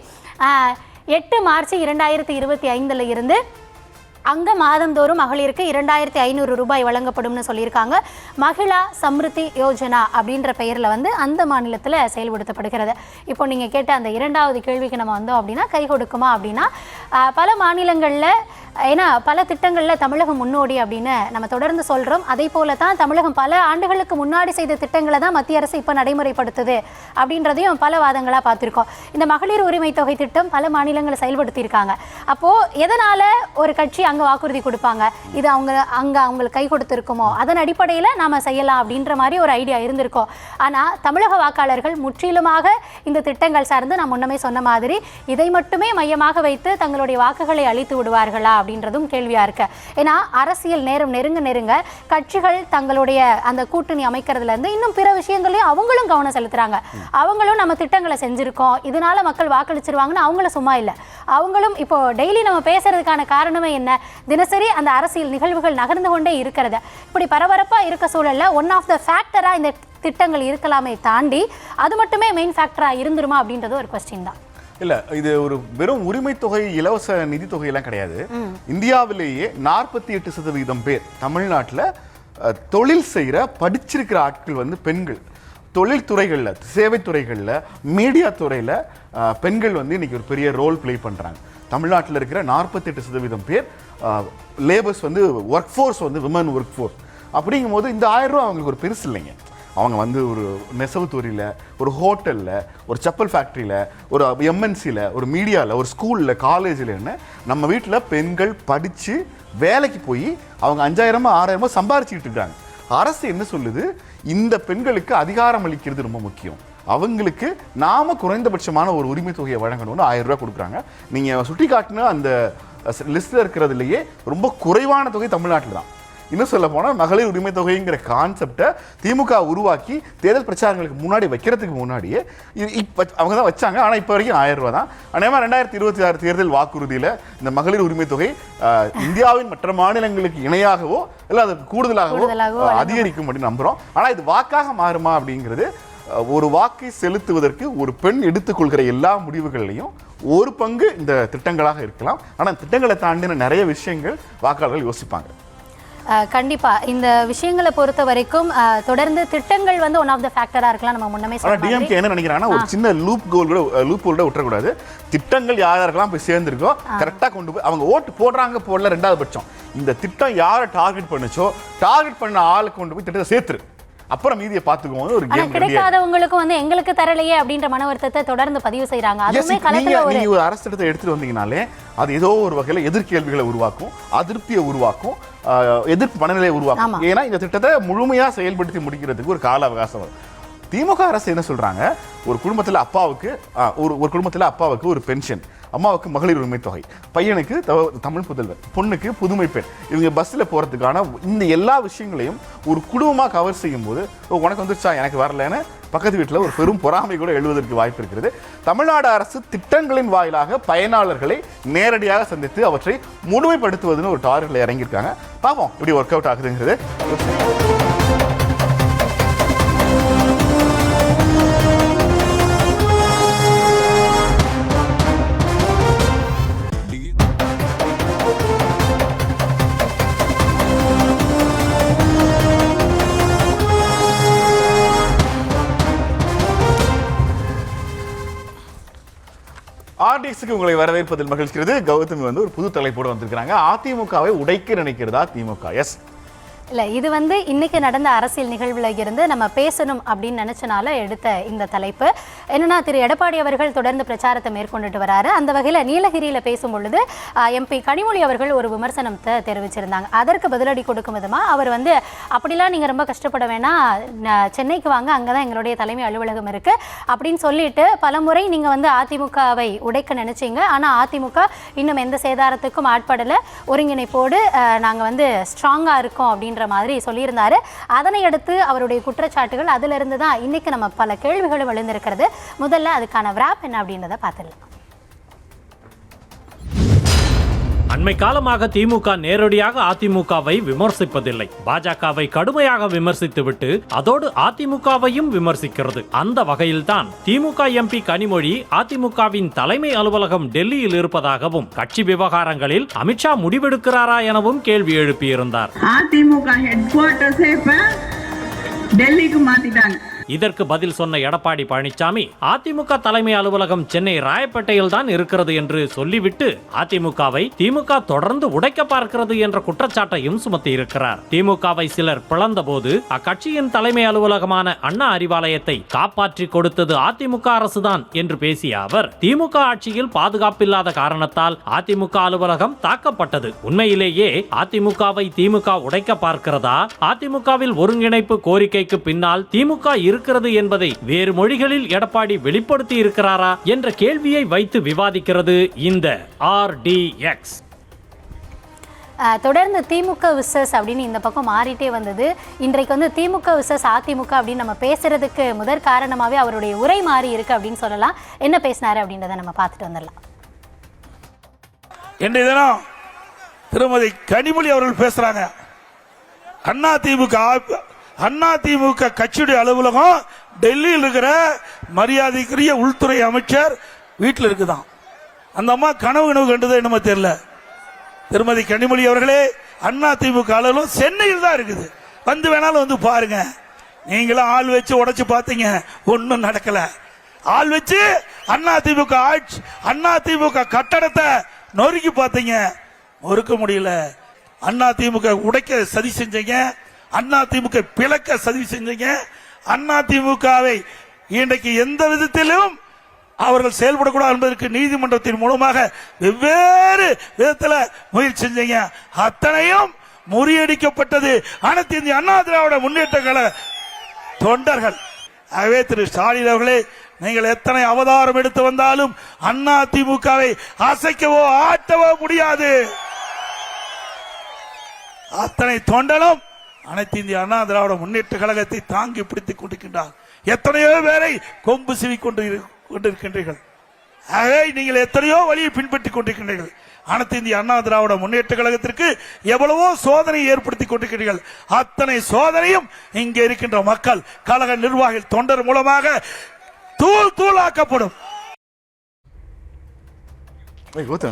8 மார்ச் 2025 இருந்து அங்கே மாதந்தோறும் மகளிருக்கு 2500 ரூபாய் வழங்கப்படும்னு சொல்லியிருக்காங்க. மகிழா சம்ருத்தி யோஜனா அப்படின்ற பெயரில் வந்து அந்த மாநிலத்தில் செயல்படுத்தப்படுகிறது. இப்போ நீங்கள் கேட்ட அந்த இரண்டாவது கேள்விக்கு நம்ம வந்தோம் அப்படின்னா, கை கொடுக்குமா அப்படின்னா, பல மாநிலங்களில், ஏன்னா பல திட்டங்களில் தமிழகம் முன்னோடி அப்படின்னு நம்ம தொடர்ந்து சொல்கிறோம். அதே போல தான் தமிழகம் பல ஆண்டுகளுக்கு முன்னாடி செய்த திட்டங்களை தான் மத்திய அரசு இப்போ நடைமுறைப்படுத்துது அப்படின்றதையும் பல வாதங்களாக பார்த்துருக்கோம். இந்த மகளிர் உரிமை தொகை திட்டம் பல மாநிலங்களை செயல்படுத்தியிருக்காங்க. அப்போது எதனால் ஒரு கட்சி அங்கே வாக்குறுதி கொடுப்பாங்க, இது அவங்களுக்கு கை கொடுத்துருக்குமோ, அதன் அடிப்படையில் நாம் செய்யலாம் அப்படின்ற மாதிரி ஒரு ஐடியா இருந்திருக்கோம். ஆனால் தமிழக வாக்காளர்கள் முற்றிலுமாக இந்த திட்டங்கள் சார்ந்து நான் முன்னமே சொன்ன மாதிரி இதை மட்டுமே மையமாக வைத்து தங்களுடைய வாக்குகளை அளித்து விடுவார்களா அப்படின்றதும் கேள்வியா இருக்கு. ஏன்னா அரசியல் நேரம் நெருங்க கட்சிகள் தங்களுடைய அந்த கூட்டணி அமைக்கிறதுல இருந்து இன்னும் பிற விஷயங்களையும் அவங்களும் கவனம் செலுத்துறாங்க. அவங்களும் நம்ம திட்டங்களை செஞ்சிருக்கோம், இதனால மக்கள் வாக்களிச்சிருவாங்கன்னு அவங்களும் சும்மா இல்லை. அவங்களும் இப்போ டெய்லி நம்ம பேசுறதுக்கான காரணமே என்ன, தினசரி அந்த அரசியல் நிகழ்வுகள் நகர்ந்து கொண்டே இருக்கிறது. இப்படி பரபரப்பா இருக்க சூழல்ல ஒன் ஆஃப் த ஃபேக்டரா இந்த திட்டங்கள் இருக்கலாமே தாண்டி அது மட்டுமே மெயின் ஃபேக்டரா இருந்துருமா அப்படின்றது ஒரு கொஸ்டின் தான். இல்ல, இது ஒரு வெறும் உரிமை தொகை, இலவச நிதி தொகை எல்லாம் கிடையாது. இந்தியாவிலேயே 48% பேர் தமிழ்நாட்டில் தொழில் செய்கிற படிச்சிருக்கிற ஆட்கள் வந்து பெண்கள். தொழில் துறைகளில், சேவை துறைகளில், மீடியா துறையில் பெண்கள் வந்து இன்னைக்கு ஒரு பெரிய ரோல் பிளே பண்ணுறாங்க. தமிழ்நாட்டில் இருக்கிற 48% பேர் லேபர்ஸ் வந்து ஒர்க் ஃபோர்ஸ் வந்து விமன் ஒர்க் ஃபோர்ஸ். அப்படிங்கும் போது இந்த 1000 ரூபா அவங்களுக்கு ஒரு பெருசு இல்லைங்க. அவங்க வந்து ஒரு நெசவு துறையில், ஒரு ஹோட்டலில், ஒரு செப்பல் ஃபேக்ட்ரியில், ஒரு எம்என்சியில், ஒரு மீடியாவில், ஒரு ஸ்கூலில், காலேஜில்னு நம்ம வீட்டில் பெண்கள் படித்து வேலைக்கு போய் அவங்க 5000 6000 சம்பாரிச்சிக்கிட்டு இருக்காங்க. அரசு என்ன சொல்லுது, இந்த பெண்களுக்கு அதிகாரம் அளிக்கிறது ரொம்ப முக்கியம், அவங்களுக்கு நாம குறைந்தபட்சமான ஒரு உரிமை தொகையை வழங்கணும்னு 1000 ரூபாய் கொடுக்குறாங்க. நீங்கள் சுட்டி காட்டின அந்த லிஸ்ட்டில் இருக்கிறதுலையே ரொம்ப குறைவான தொகை தமிழ்நாட்டில் தான். இன்னும் சொல்ல போனால் மகளிர் உரிமை தொகைங்கிற கான்செப்டை திமுக உருவாக்கி தேர்தல் பிரச்சாரங்களுக்கு முன்னாடி வைக்கிறதுக்கு முன்னாடியே இப்போ அவங்க தான் வச்சாங்க. ஆனால் இப்போ வரைக்கும் 1000 ரூபா தான். அதேமாதிரி 2026 தேர்தல் வாக்குறுதியில் இந்த மகளிர் உரிமை தொகை இந்தியாவின் மற்ற மாநிலங்களுக்கு இணையாகவோ இல்லை அதுக்கு கூடுதலாகவோ அதிகரிக்கும் அப்படின்னு நம்புகிறோம். ஆனால் இது வாக்காக மாறுமா அப்படிங்கிறது, ஒரு வாக்கை செலுத்துவதற்கு ஒரு பெண் எடுத்துக்கொள்கிற எல்லா முடிவுகள்லையும் ஒரு பங்கு இந்த திட்டங்களாக இருக்கலாம். ஆனால் திட்டங்களை தாண்டின நிறைய விஷயங்கள் வாக்காளர்கள் யோசிப்பாங்க. கண்டிப்பா இந்த விஷயங்களை பொறுத்த வரைக்கும் தொடர்ந்து திட்டங்கள் வந்து ஒன் ஆஃப் த ஃபேக்டரா இருக்கலாம். நம்ம முன்னமே சொன்ன டிஎம்கே என்ன நினைக்கிறாங்கன்னா, ஒரு சின்ன லூப் ஹோல் கூட விட்டுறக்கூடாது. திட்டங்கள் யாருக்கெல்லாம் போய் சேர்ந்துருக்கோ கரெக்டாக கொண்டு போய் அவங்க ஓட்டு போடுறாங்க போடல ரெண்டாவது பட்சம், இந்த திட்டம் யாரை டார்கெட் பண்ணுச்சோ டார்கெட் பண்ண ஆளுக்கு கொண்டு போய் திட்டத்தை சேர்த்துரு, அப்புறம் மீதியை பார்த்துக்குவோம். ஒரு கேம் கிடைக்காதவங்களுக்கு வந்து எங்களுக்கு தரலையே அப்படின்ற மன வருத்தத்தை தொடர்ந்து பதிவு செய்யறாங்க. அதுவுமே களத்துல ஒரு அரசு திட்டத்தை எடுத்துட்டு வந்தீங்கனாலே அது ஏதோ ஒரு வகையில் எதிர்கேள்விகளை உருவாக்கும், அதிருப்தியை உருவாக்கும், எதிர்ப்பு மனநிலையை உருவாக்கும். ஏன்னா இந்த திட்டத்தை முழுமையா செயல்படுத்தி முடிக்கிறதுக்கு ஒரு கால அவகாசம் வரும். திமுக அரசு என்ன சொல்றாங்க, ஒரு குடும்பத்தில் அப்பாவுக்கு ஒரு குடும்பத்தில் அப்பாவுக்கு ஒரு பென்ஷன், அம்மாவுக்கு மகளிர் உரிமை தொகை, பையனுக்கு தமிழ் புதல்வர், பொண்ணுக்கு புதுமை பெண், இவங்க பஸ்ஸில் போகிறதுக்கான இந்த எல்லா விஷயங்களையும் ஒரு குடும்பமாக கவர் செய்யும் போது உனக்கு வந்துருச்சா எனக்கு வரலன்னு பக்கத்து வீட்டில் ஒரு பெரும் பொறாமை கூட எழுவதற்கு வாய்ப்பு இருக்கிறது. தமிழ்நாடு அரசு திட்டங்களின் வாயிலாக பயனாளர்களை நேரடியாக சந்தித்து அவற்றை முழுமைப்படுத்துவதுன்னு ஒரு டார்கெட்டில் இறங்கியிருக்காங்க. பார்ப்போம் இப்படி ஒர்க் அவுட் ஆகுதுங்கிறது. ஆர்டிஎக்ஸுக்கு உங்களை வரவேற்பதில் மகிழ்ச்சிக்கிறது. கௌதமி வந்து ஒரு புது தலைப்போடு வந்திருக்கிறாங்க. அதிமுகவை உடைக்க நினைக்கிறதா திமுக? எஸ் இல்லை, இது வந்து இன்னைக்கு நடந்த அரசியல் நிகழ்வில் இருந்து நம்ம பேசணும் அப்படின்னு நினைச்சனால எடுத்த இந்த தலைப்பு. என்னன்னா, திரு எடப்பாடி அவர்கள் தொடர்ந்து பிரச்சாரத்தை மேற்கொண்டுட்டு வராரு. அந்த வகையில் நீலகிரியில் பேசும் பொழுது எம்பி கனிமொழி அவர்கள் ஒரு விமர்சனத்தை தெரிவிச்சிருந்தாங்க. அதற்கு பதிலடி கொடுக்கும் விதமாக அவர் வந்து, அப்படிலாம் நீங்கள் ரொம்ப கஷ்டப்பட வேணாம், சென்னைக்கு வாங்க, அங்கே தான் எங்களுடைய தலைமை அலுவலகம் இருக்கு அப்படின்னு சொல்லிட்டு பலமுறை நீங்கள் வந்து அதிமுகவை உடைக்க நினைச்சீங்க. ஆனால் அதிமுக இன்னும் எந்த சேதாரத்துக்கும் ஆட்படலை, ஒருங்கிணைப்போடு நாங்கள் வந்து ஸ்ட்ராங்காக இருக்கோம் அப்படின்ற மாதிரி சொல்லியிருந்தாரு. அதனை அடுத்து அவருடைய குற்றச்சாட்டுகள், அதுல இருந்து தான் இன்னைக்கு நம்ம பல கேள்விகளும் எழுந்திருக்கிறது. முதல்ல அதுக்கான விராப் என்ன அப்படின்றத பார்த்துடலாம். அண்மை காலமாக திமுக நேரடியாக அதிமுகவை விமர்சிப்பதில்லை. பாஜகவை கடுமையாக விமர்சித்துவிட்டு அதோடு அதிமுகவையும் விமர்சிக்கிறது. அந்த வகையில்தான் திமுக எம்பி கனிமொழி அதிமுகவின் தலைமை அலுவலகம் டெல்லியில் இருப்பதாகவும், கட்சி விவகாரங்களில் அமித்ஷா முடிவெடுக்கிறாரா எனவும் கேள்வி எழுப்பியிருந்தார். அதிமுக ஹெட் குவார்ட்டர்ஸே இப்ப டெல்லிக்கு மாத்திட்டாங்க. இதற்கு பதில் சொன்ன எடப்பாடி பழனிசாமி, அதிமுக தலைமை அலுவலகம் சென்னை ராயப்பேட்டையில் தான் இருக்கிறது என்று சொல்லிவிட்டு அதிமுகவை திமுக தொடர்ந்து உடைக்க பார்க்கிறது என்ற குற்றச்சாட்டையும் சுமத்தி இருக்கிறார். திமுகவை சிலர் பிளந்த போது அக்கட்சியின் தலைமை அலுவலகமான அண்ணா அறிவாலயத்தை காப்பாற்றி கொடுத்தது அதிமுக அரசுதான் என்று பேசிய அவர், திமுக ஆட்சியில் பாதுகாப்பில்லாத காரணத்தால் அதிமுக அலுவலகம் தாக்கப்பட்டது. உண்மையிலேயே அதிமுகவை திமுக உடைக்க பார்க்கிறதா, அதிமுகவில் ஒருங்கிணைப்பு கோரிக்கைக்கு பின்னால் திமுக இருக்கிறது என்பதை வேறு மொழிகளில் எடப்பாடி வெளிப்படுத்தி இருக்கிறாரா என்ற கேள்வியை வைத்து விவாதிக்கிறது இந்த ஆர்டிஎக்ஸ். தொடர்ந்து திமுக விசஸ் அப்படின்னு இந்த பக்கம் மாறிட்டே வந்தது. இன்றைக்கு வந்து திமுக விசஸ் அதிமுக அப்படின்னு நம்ம பேசுறதுக்கு முதற் காரணமாவே அவருடைய உரை மாறி இருக்கு அப்படின்னு சொல்லலாம். என்ன பேசினாரு அப்படின்றத நம்ம பார்த்துட்டு வந்துடலாம். இன்றைய தினம் திருமதி கனிமொழி அவர்கள் பேசுறாங்க, அதிமுக கட்சியுடைய அலுவலகம் டெல்லியில் இருக்கிற மரியாதைக்குரிய உள்துறை அமைச்சர் வீட்டில் இருக்குதான். அந்த அம்மா கனவு கண்டது என்னமோ தெரியல. திருமதி கனிமொழி அவர்களே, அதிமுக அலுவலகம் சென்னையில் தான் இருக்குது, வந்து வேணாலும் வந்து பாருங்க. நீங்களும் ஆள் வச்சு உடைச்சு பார்த்தீங்க, ஒன்னும் நடக்கல. ஆள் வச்சு அதிமுக ஆட்சி, அதிமுக கட்டடத்தை நொறுக்கி பார்த்தீங்க, நொறுக்க முடியல. அதிமுக உடைக்க சதி செஞ்சீங்க, அதிமுக பிளக்க சதி செஞ்சீங்க. அதிமுகவை இன்றைக்கு எந்த விதத்திலும் அவர்கள் செயல்படக்கூடாது என்பதற்கு நீதிமன்றத்தின் மூலமாக வெவ்வேறு விதத்தில் முயற்சி செஞ்சீங்க. அத்தனையும் முறியடிக்கப்பட்டது அனைத்து இந்திய அண்ணா திராவிட முன்னேற்ற கழக தொண்டர்கள். ஆகவே திரு ஸ்டாலின் அவர்களே, நீங்கள் எத்தனை அவதாரம் எடுத்து வந்தாலும் அதிமுகவை அசைக்கவோ ஆட்டவோ முடியாது. அத்தனை தொண்டலும் அனைத்து இந்திய அண்ணா திராவிட முன்னேற்ற கழகத்தை தாங்கி பிடித்துக் கொண்டிருக்கின்றார். எத்தனையோ பேரை கொம்பு சிவி கொண்டிருக்கின்றீர்கள். ஆகவே நீங்கள் எத்தனையோ வழியை பின்பற்றிக் கொண்டிருக்கின்றீர்கள். அனைத்து இந்திய அண்ணா திராவிட முன்னேற்ற கழகத்திற்கு எவ்வளவோ சோதனை ஏற்படுத்திக் கொண்டிருக்கிறீர்கள். அத்தனை சோதனையும் இங்கே இருக்கின்ற மக்கள், கழக நிர்வாகிகள், தொண்டர் மூலமாக தூள் தூளாக்கப்படும்.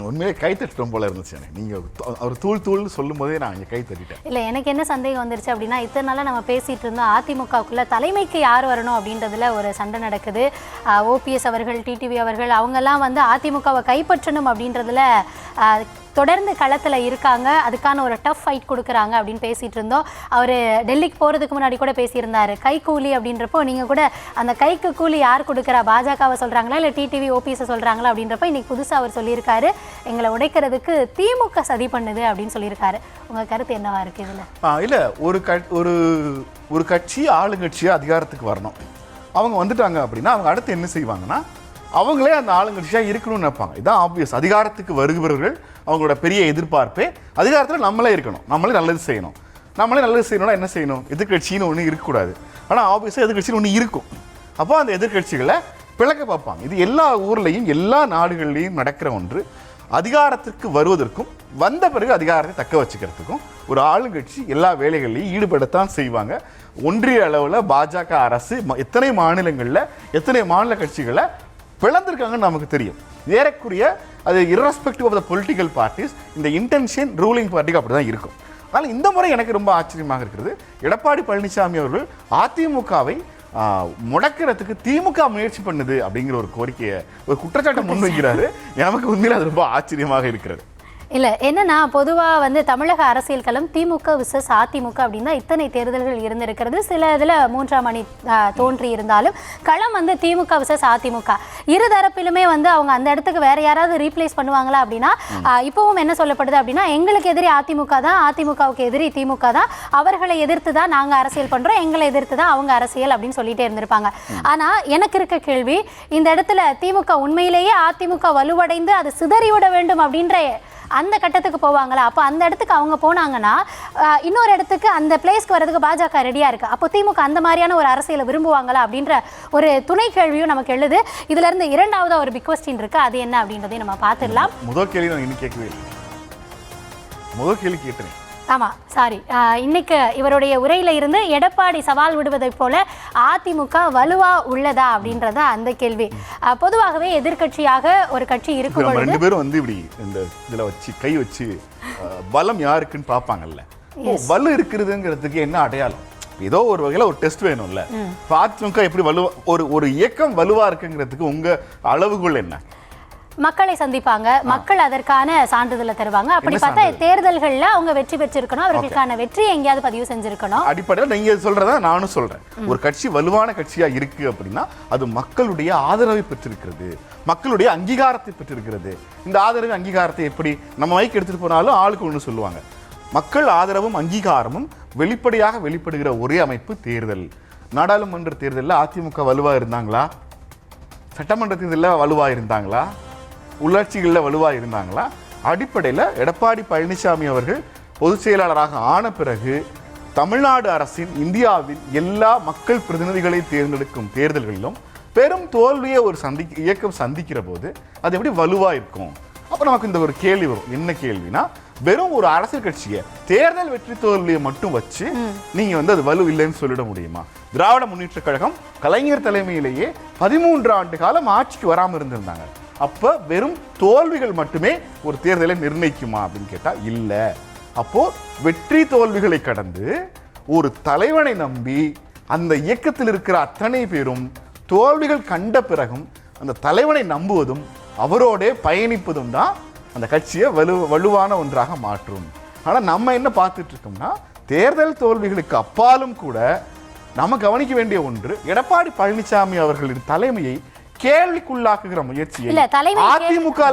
உண்மையிலே கை தட்டுறோம் போல இருந்துச்சு. நீங்க அவர் தூள் தூள் சொல்லும் போதே நான் கை தட்டிட்டேன். இல்ல, எனக்கு என்ன சந்தேகம் வந்துருச்சு அப்படின்னா, இத்தனை நாளா நம்ம பேசிட்டு இருந்தோம் அதிமுகவுக்குள்ள தலைமைக்கு யார் வரணும் அப்படின்றதுல ஒரு சண்டை நடக்குது. ஓபிஎஸ் அவர்கள், டிடிவி அவர்கள், அவங்க எல்லாம் வந்து அதிமுகவை கைப்பற்றணும் அப்படின்றதுல தொடர்ந்து களத்தில் இருக்காங்க. அதுக்கான ஒரு டஃப் ஃபைட் கொடுக்குறாங்க அப்படின்னு பேசிகிட்டு இருந்தோம். அவர் டெல்லிக்கு போகிறதுக்கு முன்னாடி கூட பேசியிருந்தார் கை கூலி அப்படின்றப்போ. நீங்கள் கூட அந்த கைக்கு கூலி யார் கொடுக்குறா, பாஜகவை சொல்கிறாங்களா இல்லை டிடிவி ஓபிஎஸ் சொல்கிறாங்களா அப்படின்றப்ப இன்னைக்கு புதுசாக அவர் சொல்லியிருக்காரு, எங்களை உடைக்கிறதுக்கு திமுக சதி பண்ணுது அப்படின்னு சொல்லியிருக்காரு. உங்கள் கருத்து என்னவா இருக்குது இதில்? இல்லை, ஒரு கட்சி ஆளுங்கட்சியாக அதிகாரத்துக்கு வரணும். அவங்க வந்துட்டாங்க அப்படின்னா அவங்க அடுத்து என்ன செய்வாங்கன்னா அவங்களே அந்த ஆளுங்கட்சியாக இருக்கணும்னு நினைப்பாங்க. இதான் ஆப்வியஸ். அதிகாரத்துக்கு வருகிறவர்கள் அவங்களோட பெரிய எதிர்பார்ப்பே அதிகாரத்தில் நம்மளே இருக்கணும், நம்மளே நல்லது செய்யணும். நம்மளே நல்லது செய்யணும்னா என்ன செய்யணும்? எதிர்கட்சின்னு ஒன்று இருக்கக்கூடாது. ஆனால் ஆப்வியஸாக எதிர்கட்சின்னு ஒன்று இருக்கும். அப்போ அந்த எதிர்கட்சிகளை பிளக்க பார்ப்பாங்க. இது எல்லா ஊர்லேயும் எல்லா நாடுகள்லையும் நடக்கிற ஒன்று. அதிகாரத்திற்கு வருவதற்கும் வந்த பிறகு அதிகாரத்தை தக்க வச்சுக்கிறதுக்கும் ஒரு ஆளுங்கட்சி எல்லா வேலைகள்லையும் ஈடுபடத்தான் செய்வாங்க. ஒன்றிய அளவில் பாஜக அரசு எத்தனை மாநிலங்களில் எத்தனை மாநில கட்சிகளை பிளந்திருக்காங்கன்னு நமக்கு தெரியும். ஏறக்குரிய அது irrespective of the political parties, இந்த இன்டென்ஷன் ரூலிங் பார்ட்டிக்கு அப்படி தான் இருக்கும். அதனால் இந்த முறை எனக்கு ரொம்ப ஆச்சரியமாக இருக்கிறது. எடப்பாடி பழனிசாமி அவர்கள் அதிமுகவை முடக்கிறதுக்கு திமுக முயற்சி பண்ணுது அப்படிங்கிற ஒரு கோரிக்கையை, ஒரு குற்றச்சாட்டை முன்வைக்கிறாரு. எனக்கு உண்மையில் அது ரொம்ப ஆச்சரியமாக இருக்கிறது. இல்லை என்னன்னா பொதுவாக வந்து தமிழக அரசியல் களம் திமுக விசஸ் அதிமுக அப்படின்னு தான் இத்தனை தேர்தல்கள் இருந்திருக்கிறது. சில இதில் மூன்றாம் அணி தோன்றி இருந்தாலும் களம் வந்து திமுக விசஸ் அதிமுக. இருதரப்பிலுமே வந்து அவங்க அந்த இடத்துக்கு வேற யாராவது ரீப்ளேஸ் பண்ணுவாங்களா அப்படின்னா இப்பவும் என்ன சொல்லப்படுது அப்படின்னா எங்களுக்கு எதிரி அதிமுக தான், அதிமுகவுக்கு எதிரி திமுக தான், அவர்களை எதிர்த்து தான் நாங்கள் அரசியல் பண்ணுறோம், எங்களை எதிர்த்து தான் அவங்க அரசியல் அப்படின்னு சொல்லிட்டே இருந்திருப்பாங்க. ஆனால் எனக்கு இருக்க கேள்வி, இந்த இடத்துல திமுக உண்மையிலேயே அதிமுக வலுவடைந்து அது சிதறிவிட வேண்டும் அப்படின்ற அந்த கட்டத்துக்கு போவாங்களா? அப்போ அந்த இடத்துக்கு அவங்க போனாங்கன்னா இன்னொரு இடத்துக்கு அந்த பிளேஸ்க்கு வரதுக்கு பாஜக ரெடியாக இருக்குது. அப்போ திமுக அந்த மாதிரியான ஒரு அரசியலை விரும்புவாங்களா அப்படின்ற ஒரு துணை கேள்வியும் நமக்கு எழுது. இதுல இருந்து இரண்டாவது ஒரு பிக் கொஸ்டின் இருக்கு, அது என்ன அப்படின்றதையும் நம்ம பார்த்துடலாம். முதல் கேள்வி நான் இன்னும் கேட்கவே இல்லை. முதல் கேள்வி கேட்டேன். ஆமாம் சாரி, இன்னைக்கு இவருடைய உரையில இருந்து எடப்பாடி சவால் விடுவதை போல அதிமுக வலுவா உள்ளதா அப்படின்றத அந்த கேள்வி. பொதுவாகவே எதிர்கட்சியாக ஒரு கட்சி இருக்கும் பொழுது ரெண்டு பேரும் வந்து இப்படி இந்த இதுல வச்சு கை வச்சு பலம் யாருக்குன்னு பார்ப்பாங்கல்ல. வலு இருக்கிறதுங்கிறதுக்கு என்ன அடையாளம்? ஏதோ ஒரு வகையில ஒரு டெஸ்ட் வேணும்ல. அதிமுக எப்படி வலுவா ஒரு இயக்கம் வலுவா இருக்குங்கிறதுக்கு உங்க அளவுகோல் என்ன? மக்களை சந்திப்பாங்க, மக்கள் அதற்கான சான்றிதழை தருவாங்க. அப்படி பார்த்தா தேர்தல்கள்ல அவங்க வெற்றி பெற்றிருக்கணும், அவர்களுக்கான வெற்றியை எங்கேயாவது பதிவு செஞ்சிருக்கணும். அடிப்படையில் நீங்க சொல்றதா நானும் சொல்றேன். ஒரு கட்சி வலுவான கட்சியா இருக்கு அப்படின்னா அது மக்களுடைய ஆதரவை பெற்றிருக்கிறது, மக்களுடைய அங்கீகாரத்தை பெற்றிருக்கிறது. இந்த ஆதரவு அங்கீகாரத்தை எப்படி நம்ம மைக்கு எடுத்துட்டு போனாலும் ஆளுக்கு ஒன்று சொல்லுவாங்க. மக்கள் ஆதரவும் அங்கீகாரமும் வெளிப்படையாக வெளிப்படுகிற ஒரே அமைப்பு தேர்தல். நாடாளுமன்ற தேர்தலில் அதிமுக வலுவா இருந்தாங்களா? சட்டமன்ற தேர்தலில் வலுவா இருந்தாங்களா? உள்ளாட்சிகளில் வலுவாக இருந்தாங்களா? அடிப்படையில் எடப்பாடி பழனிசாமி அவர்கள் பொதுச் செயலாளராக ஆன பிறகு தமிழ்நாடு அரசின் இந்தியாவில் எல்லா மக்கள் பிரதிநிதிகளை தேர்ந்தெடுக்கும் தேர்தல்களிலும் பெரும் தோல்வியை ஒரு இயக்கம் சந்திக்கிற போது அது எப்படி வலுவாக இருக்கும்? அப்போ நமக்கு இந்த ஒரு கேள்வி வரும். என்ன கேள்வினா, வெறும் ஒரு அரசியல் கட்சியை தேர்தல் வெற்றி தோல்வியை மட்டும் வச்சு நீங்க வந்து அது வலு இல்லைன்னு சொல்லிட முடியுமா? திராவிட முன்னேற்ற கழகம் கலைஞர் தலைமையிலேயே 13 ஆண்டு காலம் ஆட்சிக்கு வராமல் இருந்திருந்தாங்க. அப்ப வெறும் தோல்விகள் மட்டுமே ஒரு தேர்தலை நிர்ணயிக்குமா அப்படின்னு கேட்டா இல்ல. அப்போ வெற்றி தோல்விகளை கடந்து ஒரு தலைவனை நம்பி அந்த இயக்கத்தில் இருக்கிற அத்தனை பேரும் தோல்விகள் கண்ட பிறகும் அந்த தலைவனை நம்புவதும் அவரோட பயணிப்பதும் தான் அந்த கட்சியை வலுவான ஒன்றாக மாற்றும். ஆனா நம்ம என்ன பார்த்துட்டு இருக்கோம்னா, தேர்தல் தோல்விகளுக்கு அப்பாலும் கூட நம்ம கவனிக்க வேண்டிய ஒன்று, எடப்பாடி பழனிசாமி அவர்களின் தலைமையை கேள்விக்குள்ளாக்குகிற முயற்சியை அதிமுக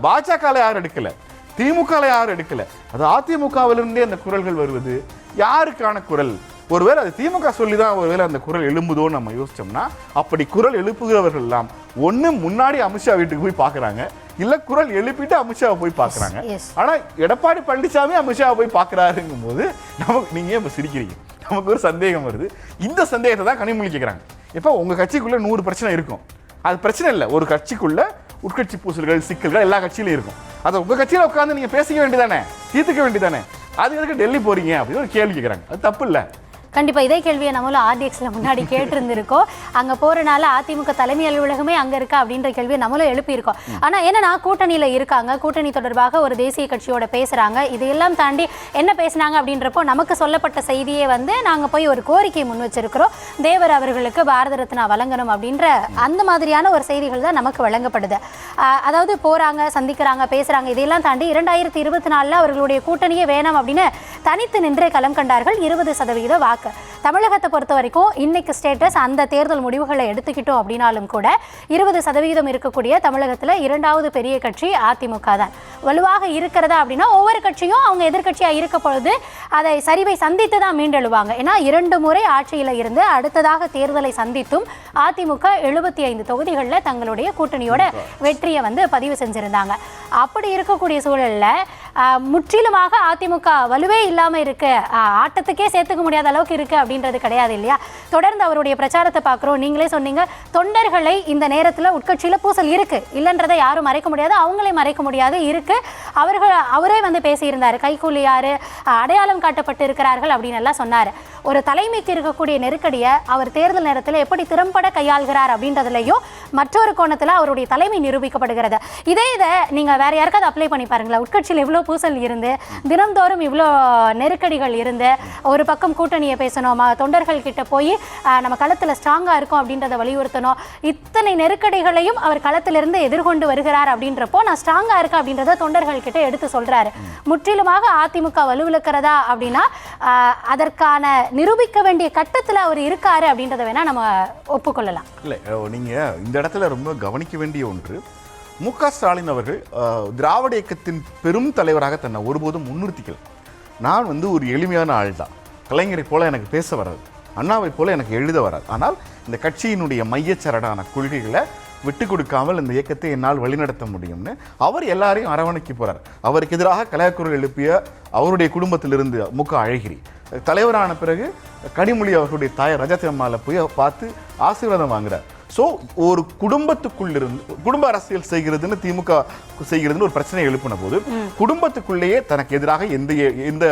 பாஜக யாரும் எடுக்கல, திமுக யாரும் எடுக்கல. அது அதிமுகவிலிருந்தே அந்த குரல்கள் வருவது யாருக்கான குரல்? ஒருவேளை அது திமுக சொல்லிதான் ஒருவேளை அந்த குரல் எழும்புதோன்னு நம்ம யோசிச்சோம்னா, அப்படி குரல் எழுப்புகிறவர்கள் எல்லாம் ஒண்ணு முன்னாடி அமித்ஷா வீட்டுக்கு போய் பாக்குறாங்க, இல்ல குரல் எழுப்பிட்டு அமித்ஷாவை போய் பாக்குறாங்க. ஆனா எடப்பாடி பழனிசாமி அமித்ஷாவை போய் பாக்குறாருங்கும் போது நமக்கு, நீங்க இப்ப சிரிக்கிறீங்க, நமக்கு ஒரு சந்தேகம் வருது. இந்த சந்தேகத்தை தான் கனிமொழி கேட்கிறாங்க. இப்ப உங்க கட்சிக்குள்ள 100 பிரச்சனை இருக்கும், அது பிரச்சனை இல்லை. ஒரு கட்சிக்குள்ள உட்கட்சி பூசல்கள் சிக்கல்கள் எல்லா கட்சியிலும் இருக்கும். அதை உங்க கட்சியில உட்காந்து நீங்க பேசிக்க வேண்டியதானே, தீர்த்துக்க வேண்டியதானே. அது எதுக்கு டெல்லி போறீங்க அப்படின்னு ஒரு கேள்வி கேட்கிறாங்க. அது தப்பு இல்லை. கண்டிப்பாக இதே கேள்வியை நம்மளும் ஆர்டிஎக்ஸ்ல முன்னாடி கேட்டிருந்திருக்கோம். அங்கே போகிறனால அதிமுக தலைமை அலுவலகமே அங்கே இருக்கா அப்படின்ற கேள்வியை நம்மளும் எழுப்பியிருக்கோம். ஆனால் என்னன்னா கூட்டணியில் இருக்காங்க, கூட்டணி தொடர்பாக ஒரு தேசிய கட்சியோட பேசுகிறாங்க. இதையெல்லாம் தாண்டி என்ன பேசுனாங்க அப்படின்றப்போ நமக்கு சொல்லப்பட்ட செய்தியே வந்து நாங்கள் போய் ஒரு கோரிக்கை முன் வச்சிருக்கிறோம், தேவர் அவர்களுக்கு பாரத ரத்னா வழங்கணும் அப்படின்ற அந்த மாதிரியான ஒரு செய்திகள் தான் நமக்கு வழங்கப்படுது. அதாவது போகிறாங்க, சந்திக்கிறாங்க, பேசுகிறாங்க. இதையெல்லாம் தாண்டி 2024 அவர்களுடைய கூட்டணியே வேணாம் அப்படின்னு தனித்து நின்றே களம் கண்டார்கள். 20% வாக்கு வாக்கு. தமிழகத்தை பொறுத்த வரைக்கும் இன்னைக்கு ஸ்டேட்டஸ் அந்த தேர்தல் முடிவுகளை எடுத்துக்கிட்டோம் அப்படின்னாலும் கூட 20% இருக்கக்கூடிய தமிழகத்தில் 2வது பெரிய கட்சி அதிமுக தான். வலுவாக இருக்கிறதா அப்படின்னா ஒவ்வொரு கட்சியும் அவங்க எதிர்கட்சியாக இருக்க பொழுது அதை சரிவை சந்தித்து தான் மீண்டெழுவாங்க. ஏன்னா 2 முறை ஆட்சியில் இருந்து அடுத்ததாக தேர்தலை சந்தித்தும் அதிமுக 75 தொகுதிகளில் தங்களுடைய கூட்டணியோட வெற்றியை பதிவு செஞ்சிருந்தாங்க. அப்படி இருக்கக்கூடிய சூழல்ல முற்றிலுமாக அதிமுக வலுவே இல்லாம இருக்கு, ஆட்டத்துக்கே சேர்த்துக்க முடியாத அளவுக்கு இருக்கு அப்படின்றது கிடையாது இல்லையா? தொடர்ந்து அவருடைய பிரச்சாரத்தை பார்க்குறோம். நீங்களே சொன்னீங்க, தொண்டர்களை இந்த நேரத்தில் உட்கட்சியில பூசல் இருக்கு, இல்லைன்றதை யாரும் மறைக்க முடியாது, அவங்களே மறைக்க முடியாது இருக்கு. அவரே பேசியிருந்தாரு, கைக்கூலி யாரு, அடையாளம் காட்டப்பட்டு இருக்கிறார்கள் அப்படின்னு எல்லாம் சொன்னாரு. ஒரு தலைமைக்கு இருக்கக்கூடிய நெருக்கடியை அவர் தேர்தல் நேரத்தில் எப்படி திறம்பட கையாள்கிறார் அப்படின்றதுலையும் மற்றொரு கோணத்தில் அவருடைய தலைமை நிரூபிக்கப்படுகிறது. இதை நீங்க வேற யாருக்காவது அப்ளை பண்ணி பாருங்களேன். உட்கட்சியில் இவ்வளோ பூசல் இருந்து, தினம்தோறும் இவ்வளோ நெருக்கடிகள் இருந்து, ஒரு பக்கம் கூட்டணியை பேசணும், தொண்டர்கள் கிட்ட போய் நம்ம களத்தில் ஸ்ட்ராங்காக இருக்கும் அப்படின்றத வலியுறுத்தணும். இத்தனை நெருக்கடிகளையும் அவர் களத்திலிருந்து எதிர்கொண்டு வருகிறார் அப்படின்றப்போ நான் ஸ்ட்ராங்காக இருக்கேன் அப்படின்றத தொண்டர்கள் கிட்ட எடுத்து சொல்றாரு. முற்றிலுமாக அதிமுக வலுவிழக்கிறதா அப்படின்னா அதற்கான நிரூபிக்க வேண்டிய கட்டத்தில் அவர் இருக்காரு அப்படின்றத வேணா நம்ம ஒப்புக்கொள்ளலாம். இல்லை, நீங்க இந்த இடத்துல ரொம்ப கவனிக்க வேண்டிய ஒன்று, மு.க. ஸ்டாலின் அவர்கள் திராவிட இயக்கத்தின் பெரும் தலைவராக தன்னை ஒருபோதும் முன்னிறுத்திக்கல. நான் ஒரு எளிமையான ஆள் தான், கலைஞரை போல எனக்கு பேச வராது, அண்ணாவை போல எனக்கு எழுத வராது. ஆனால் இந்த கட்சியினுடைய மையச்சரடான கொள்கைகளை விட்டு கொடுக்காமல் இந்த இயக்கத்தை என்னால் வழிநடத்த முடியும்னு அவர் எல்லாரையும் அரவணைக்கு போறார். அவருக்கு எதிராக கலைக்குரல் எழுப்பிய அவருடைய குடும்பத்திலிருந்து மு.க. அழகிரி தலைவரான பிறகு கனிமொழி அவர்களுடைய தாயார் ரஜாத்தி அம்மாவை போய் பார்த்து ஆசீர்வாதம் வாங்குறார். ஸோ ஒரு குடும்பத்துக்குள் இருந்து குடும்ப அரசியல் செய்கிறதுன்னு திமுக செய்கிறதுன்னு ஒரு பிரச்சனை எழுப்பின போது குடும்பத்துக்குள்ளேயே தனக்கு எதிராக எந்த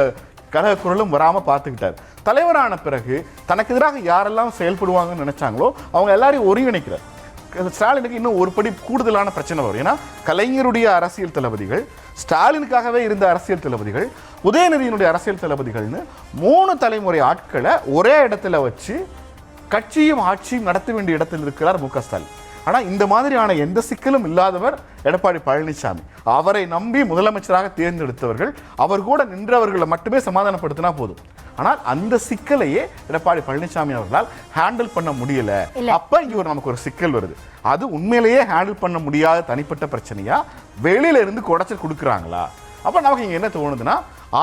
கலகக்குரலும் வராமல் பார்த்துக்கிட்டார். தலைவரான பிறகு தனக்கு எதிராக யாரெல்லாம் செயல்படுவாங்கன்னு நினைச்சாங்களோ அவங்க எல்லாரையும் ஒருங்கிணைக்கிறார். ஸ்டாலினுக்கு இன்னும் ஒரு படி கூடுதலான பிரச்சனை வரும். ஏன்னா கலைஞருடைய அரசியல் தளபதிகள், ஸ்டாலினுக்காகவே இருந்த அரசியல் தளபதிகள், உதயநிதியினுடைய அரசியல் தளபதிகள்னு 3 தலைமுறை ஆட்களை ஒரே இடத்துல வச்சு கட்சியும் ஆட்சியும் நடத்த வேண்டிய இடத்தில் இருக்கிறார் மு.க. ஸ்டாலின். ஆனால் இந்த மாதிரியான எந்த சிக்கலும் இல்லாதவர் எடப்பாடி பழனிசாமி. அவரை நம்பி முதலமைச்சராக தேர்ந்தெடுத்தவர்கள், அவர் கூட நின்றவர்களை மட்டுமே சமாதானப்படுத்தினா போதும். ஆனால் அந்த சிக்கலையே எடப்பாடி பழனிசாமி அவர்களால் ஹேண்டில் பண்ண முடியல. அப்ப இங்க நமக்கு ஒரு சிக்கல் வருது. அது உண்மையிலேயே ஹேண்டில் பண்ண முடியாத தனிப்பட்ட பிரச்சனையா, வெளியில இருந்து குடைச்சல் கொடுக்குறாங்களா? அப்ப நமக்கு இங்க என்ன தோணுதுன்னா,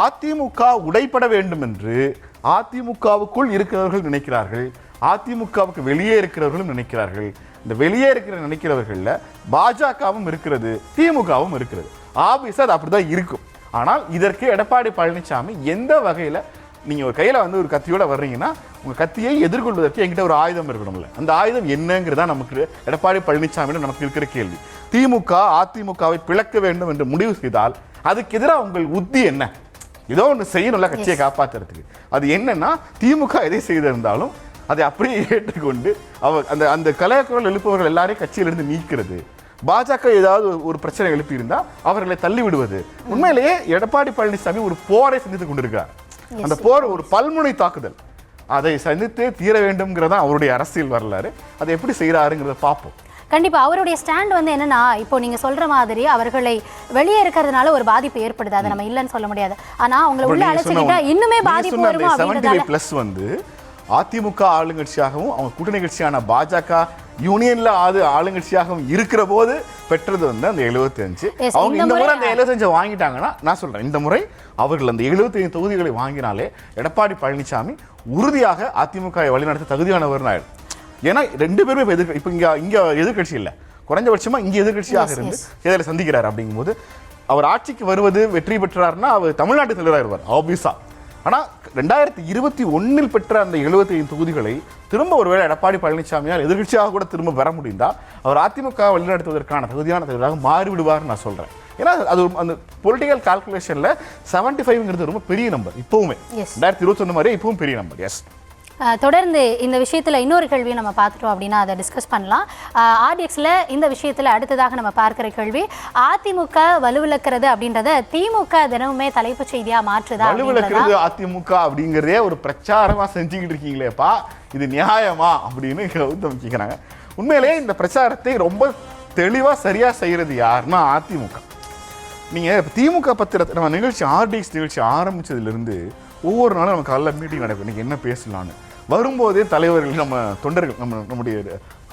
அதிமுக உடைப்பட வேண்டும் என்று அதிமுகவுக்குள் இருக்கிறவர்கள் நினைக்கிறார்கள், அதிமுகவுக்கு வெளியே இருக்கிறவர்களும் நினைக்கிறார்கள். இந்த வெளியே நினைக்கிறவர்கள்ல பாஜகவும் இருக்கிறது, திமுகவும் இருக்கிறது. ஆபீஸ் அது அப்படிதான் இருக்கும். ஆனால் இதற்கு எடப்பாடி பழனிசாமி எந்த வகையில, நீங்க ஒரு கையில ஒரு கத்தியோட வர்றீங்கன்னா உங்க கத்தியை எதிர்கொள்வதற்கு என்கிட்ட ஒரு ஆயுதம் இருக்கணும்ல. அந்த ஆயுதம் என்னங்கிறதா நமக்கு எடப்பாடி பழனிசாமி நமக்கு இருக்கிற கேள்வி. திமுக அதிமுகவை பிளக்க வேண்டும் என்று முடிவு செய்தால் அதுக்கு எதிராக உங்கள் உத்தி என்ன? ஏதோ ஒன்று செய்யணும்ல கட்சியை காப்பாற்றுறதுக்கு. அது என்னன்னா, திமுக எதை செய்திருந்தாலும் அதை அப்படியே ஏற்றுக்கொண்டு அந்த அந்த கலைக்குரல் எழுப்பவர்கள் எல்லாரையும் கட்சியிலிருந்து நீக்கிறது. பாஜக ஏதாவது ஒரு பிரச்சனை எழுப்பி இருந்தா அவர்களை தள்ளி விடுவது. உண்மையிலேயே எடப்பாடி பழனிசாமி ஒரு போரை சந்தித்துக் கொண்டிருக்கிறார். அந்த போர் ஒரு பல்முனை தாக்குதல். அதை சந்தித்தே தீர வேண்டும்ங்கிறதா அவருடைய அரசியல் வரலாறு. அதை எப்படி செய்யறாருங்கிறத பார்ப்போம். கண்டிப்பா அவருடைய ஸ்டாண்ட் என்னன்னா, இப்போ நீங்க சொல்ற மாதிரி அவர்களை வெளியே இருக்கிறதுனால ஒரு பாதிப்பு ஏற்படுது, அதை நம்ம இல்லைன்னு சொல்ல முடியாது. ஆனா அவங்களை உள்ள அழைச்சிக்கிட்டா இன்னுமே பாதிப்பு வருமா அப்படின்றதால அதிமுக ஆளுங்கட்சியாகவும் அவங்க கூட்டணி கட்சியான பாஜக யூனியன்ல ஆளுங்கட்சியாகவும் இருக்கிற போது பெற்றது அந்த 75. அவங்க இந்த முறை அந்த 75 வாங்கிட்டாங்கன்னா, நான் சொல்றேன், இந்த முறை அவர்கள் அந்த 75 தொகுதிகளை வாங்கினாலே எடப்பாடி பழனிசாமி உறுதியாக அதிமுக வழிநடத்த தகுதியானவர் ஆயிடும். ஏன்னா 2 பேருமே இப்ப இங்க எதிர்கட்சி இல்லை, குறைஞ்சபட்சமா இங்க எதிர்கட்சியாக இருந்து இதில் சந்திக்கிறார். அப்படிங்கும்போது அவர் ஆட்சிக்கு வருவது வெற்றி பெற்றார்னா அவர் தமிழ்நாட்டு தலைவராயிருவார் ஆப்வியஸா. ஆனால் 2021 பெற்ற அந்த 75 தொகுதிகளை திரும்ப ஒருவேளை எடப்பாடி பழனிசாமியால் எதிர்கட்சியாக கூட திரும்ப பெற முடிந்தா அவர் அதிமுக வழிநடத்துவதற்கான தகுதியான தலைவராக மாறிவிடுவார் நான் சொல்றேன். ஏன்னா அது அந்த பொலிட்டிக்கல் கால்குலேஷன்ல 75ங்கிறது ரொம்ப பெரிய நம்பர். இப்பவுமே 2021 மாதிரியே இப்பவும் பெரிய நம்பர். எஸ், தொடர்ந்து இந்த விஷயத்தில் இன்னொரு கேள்வியை நம்ம பார்த்துட்டோம் அப்படின்னா அதை டிஸ்கஸ் பண்ணலாம். ஆர்டிஎக்ஸில் இந்த விஷயத்தில் அடுத்ததாக நம்ம பார்க்குற கேள்வி, அதிமுக வலுவிழக்கிறது அப்படின்றத திமுக தினமுமே தலைப்பு செய்தியாக மாற்றுதா? வலுவிழக்கிறது அதிமுக அப்படிங்கிறதே ஒரு பிரச்சாரமாக செஞ்சுக்கிட்டு இருக்கீங்களேப்பா, இது நியாயமா அப்படின்னு கேட்குறாங்க. உண்மையிலேயே இந்த பிரச்சாரத்தை ரொம்ப தெளிவாக சரியாக செய்கிறது யாருன்னா அதிமுக. நீங்கள் திமுக பத்திரத்தை நம்ம நிகழ்ச்சி ஆர்டிஎக்ஸ் நிகழ்ச்சி ஆரம்பித்ததுலேருந்து ஒவ்வொரு நாளும் நம்ம காலைல மீட்டிங் நடக்கும், இன்னைக்கு என்ன பேசலான்னு. வரும்போதே தலைவர்கள் நம்ம தொண்டர்கள் நம்முடைய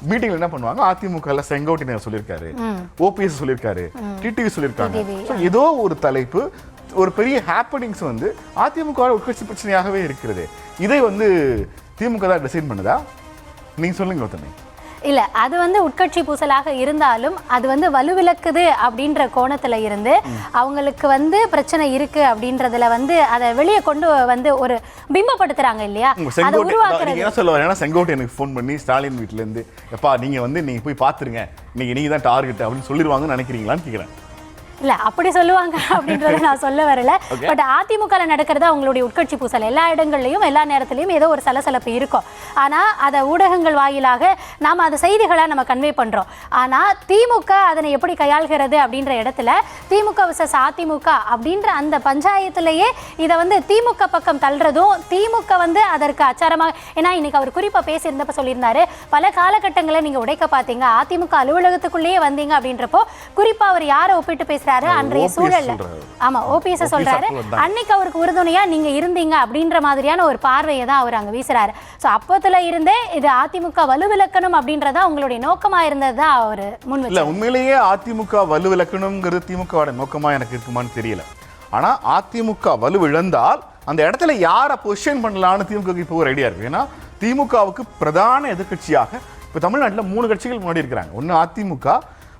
மீட்டிங்ல என்ன பண்ணுவாங்க, அதிமுக செங்கோட்டையன் சொல்லியிருக்காரு, ஓபிஎஸ் சொல்லியிருக்காரு, டிடிவி சொல்லியிருக்காங்க. ஏதோ ஒரு தலைப்பு, ஒரு பெரிய ஹாப்பனிங்ஸ் வந்து அதிமுக உட்கட்சி பிரச்சனையாகவே இருக்கிறது. இதை வந்து திமுக தான் டிசைன் பண்ணுதா? நீங்க சொல்லுங்க ஒருத்தனை. இல்ல, அது வந்து உட்கட்சி பூசலாக இருந்தாலும் அது வந்து வலுவிலக்குது அப்படின்ற கோணத்துல இருந்து அவங்களுக்கு வந்து பிரச்சனை இருக்கு அப்படின்றதுல வந்து அதை வெளியே கொண்டு வந்து ஒரு பிம்பப்படுத்துறாங்க இல்லையா? அதை உருவாக்குறது. என்ன சொல்லுவாங்க, ஏன்னா செங்கோட்டையனுக்கு ஃபோன் பண்ணி ஸ்டாலின் வீட்டுல இருந்து எப்பா நீங்க போய் பாத்துருங்க, நீங்க தான் டார்கெட் அப்படின்னு சொல்லிடுவாங்கன்னு நினைக்கிறீங்களான்னு கேட்கிறேன். இல்ல அப்படி சொல்லுவாங்க அப்படின்றத நான் சொல்ல வரல. பட் அதிமுக நடக்கிறது அவங்களுடைய உட்கட்சி பூசல். எல்லா இடங்கள்லயும் எல்லா நேரத்திலையும் ஏதோ ஒரு சலசலப்பு இருக்கும். ஆனா அதை ஊடகங்கள் வாயிலாக நாம அதை செய்திகளா நம்ம கன்வே பண்றோம். ஆனா திமுக அதனை எப்படி கையாள்கிறது அப்படின்ற இடத்துல திமுக விசஸ் அதிமுக அப்படின்ற அந்த பஞ்சாயத்திலேயே இதை வந்து திமுக பக்கம் தள்ளுறதும், திமுக வந்து அதற்கு அச்சாரமாக, ஏன்னா இன்னைக்கு அவர் குறிப்பா பேசியிருந்தப்ப சொல்லியிருந்தாரு, பல காலகட்டங்களை நீங்க உடைக்க பார்த்தீங்க, அதிமுக அலுவலகத்துக்குள்ளேயே வந்தீங்க அப்படின்றப்போ குறிப்பா அவர் யாரை ஒப்பிட்டு பேசுறாரு, அன்றைய சூழல்ல. ஆமா, ஓபிஎஸ் சொல்றாரு, அன்னைக்கு அவருக்கு உறுதுணையா நீங்க இருந்தீங்க அப்படின்ற மாதிரியான ஒரு பார்வையை தான் அவர் அங்க வீசுறாரு. சோ அப்பத்துல இருந்தே இது அதிமுக வலுவிலக்கணும் அப்படின்றதா உங்களுடைய நோக்கமா இருந்ததா அவர் முன் வச்சாரு. உண்மையிலேயே அதிமுக வலுவிலக்கணும்ங்கிறது திமுகவோட நோக்கமா எனக்கு இருக்குமான்னு தெரியல. ஆனா அதிமுக வலுவிழந்தால் அந்த இடத்துல யாரை பொசிஷன் பண்ணலாம்னு திமுக இப்போ ஒரு ஐடியா இருக்கு. ஏன்னா திமுகவுக்கு பிரதான எதிர்கட்சியாக இப்ப தமிழ்நாட்டில் 3 கட்சிகள் முன்னாடி இருக்கிறாங்க. ஒன்னு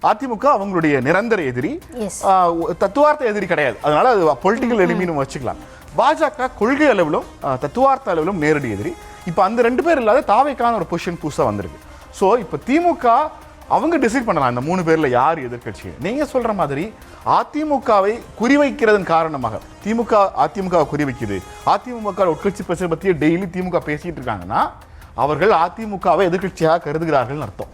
அதிமுக அவங்களுடைய நிரந்தர எதிரி, தத்துவார்த்த எதிரி கிடையாது, அதனால அது பொலிட்டிக்கல் எலிமின்னு வச்சுக்கலாம். பாஜக கொள்கை அளவிலும் தத்துவார்த்த அளவிலும் நேரடி எதிரி. இப்போ அந்த 2 பேர் இல்லாத தாவேக்கான ஒரு பொசிஷன் புதுசாக வந்திருக்கு. ஸோ இப்போ திமுக அவங்க டிசைட் பண்ணலாம் இந்த 3 பேர்ல யார் எதிர்கட்சி. நீங்க சொல்ற மாதிரி அதிமுகவை குறிவைக்கிறதன் காரணமாக அதிமுக குறிவைக்குது, அதிமுக உட்கட்சி பிரச்சனை பற்றிய டெய்லி திமுக பேசிட்டு இருக்காங்கன்னா அவர்கள் அதிமுகவை எதிர்கட்சியாக கருதுகிறார்கள் அர்த்தம்.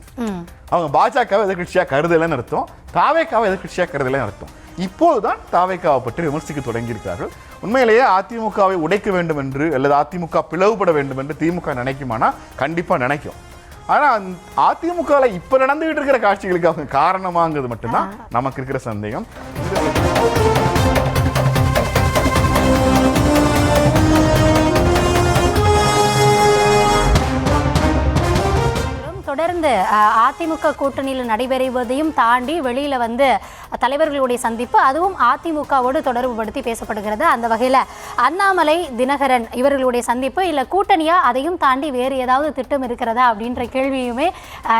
அவங்க பாஜகவை எதிர்கட்சியாக கருதலைன்னு அர்த்தம், தாவேக்காவை எதிர்கட்சியாக கருதலைன்னு அர்த்தம். இப்போதுதான் தாவேக்காவை பற்றி விமர்சிக்க தொடங்கி இருக்கிறார்கள். உண்மையிலேயே அதிமுகவை உடைக்க வேண்டும் என்று அல்லது அதிமுக பிளவுபட வேண்டும் என்று திமுக நினைக்குமானா கண்டிப்பா நினைக்கும். ஆனா அதிமுக இப்ப நடந்துகிட்டு இருக்கிற காட்சிகளுக்கு அவங்க காரணமாங்கிறது மட்டும்தான் நமக்கு இருக்கிற சந்தேகம். தொடர்ந்து அதிமுக கூட்டணியில் நடைபெறுவதையும் தாண்டி வெளியில வந்து தலைவர்களுடைய சந்திப்பு, அதுவும் அதிமுகவோடு தொடர்பு படுத்தி பேசப்படுகிறது. அந்த வகையில் அண்ணாமலை, தினகரன் இவர்களுடைய சந்திப்பு இல்லை கூட்டணியா, அதையும் தாண்டி வேறு ஏதாவது திட்டம் இருக்கிறதா அப்படின்ற கேள்வியுமே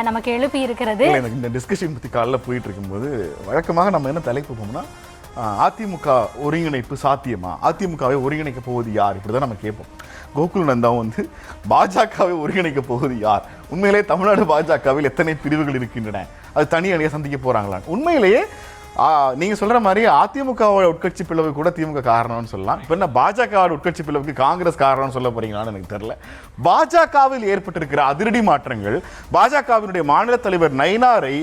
நமக்கு எழுப்பி இருக்கிறது. இந்த டிஸ்கஷன் பற்றி காலையில் போயிட்டு இருக்கும்போது வழக்கமாக நம்ம என்ன தலைப்பு போகணும்னா அதிமுக ஒருங்கிணைப்பு சாத்தியமா, அதிமுகவை ஒருங்கிணைக்க போவது யார், இப்படிதான் நம்ம கேட்போம். கோகுல் நந்தாவும் வந்து பாஜகவை ஒருங்கிணைக்க போவது யார், உண்மையிலேயே தமிழ்நாடு பாஜகவில் எத்தனை பிரிவுகள் இருக்கின்றன, அது தனி அணியை சந்திக்க போறாங்களா? உண்மையிலேயே நீங்க சொல்ற மாதிரி அதிமுகவோட உட்கட்சி பிளவு கூட திமுக காரணம்னு சொல்லலாம். இப்ப என்ன பாஜகவோட உட்கட்சி பிளவுக்கு காங்கிரஸ் காரணம்னு சொல்ல போறீங்களான்னு எனக்கு தெரியல. பாஜகவில் ஏற்பட்டிருக்கிற அதிரடி மாற்றங்கள், பாஜகவினுடைய மாநில தலைவர் நயினாரை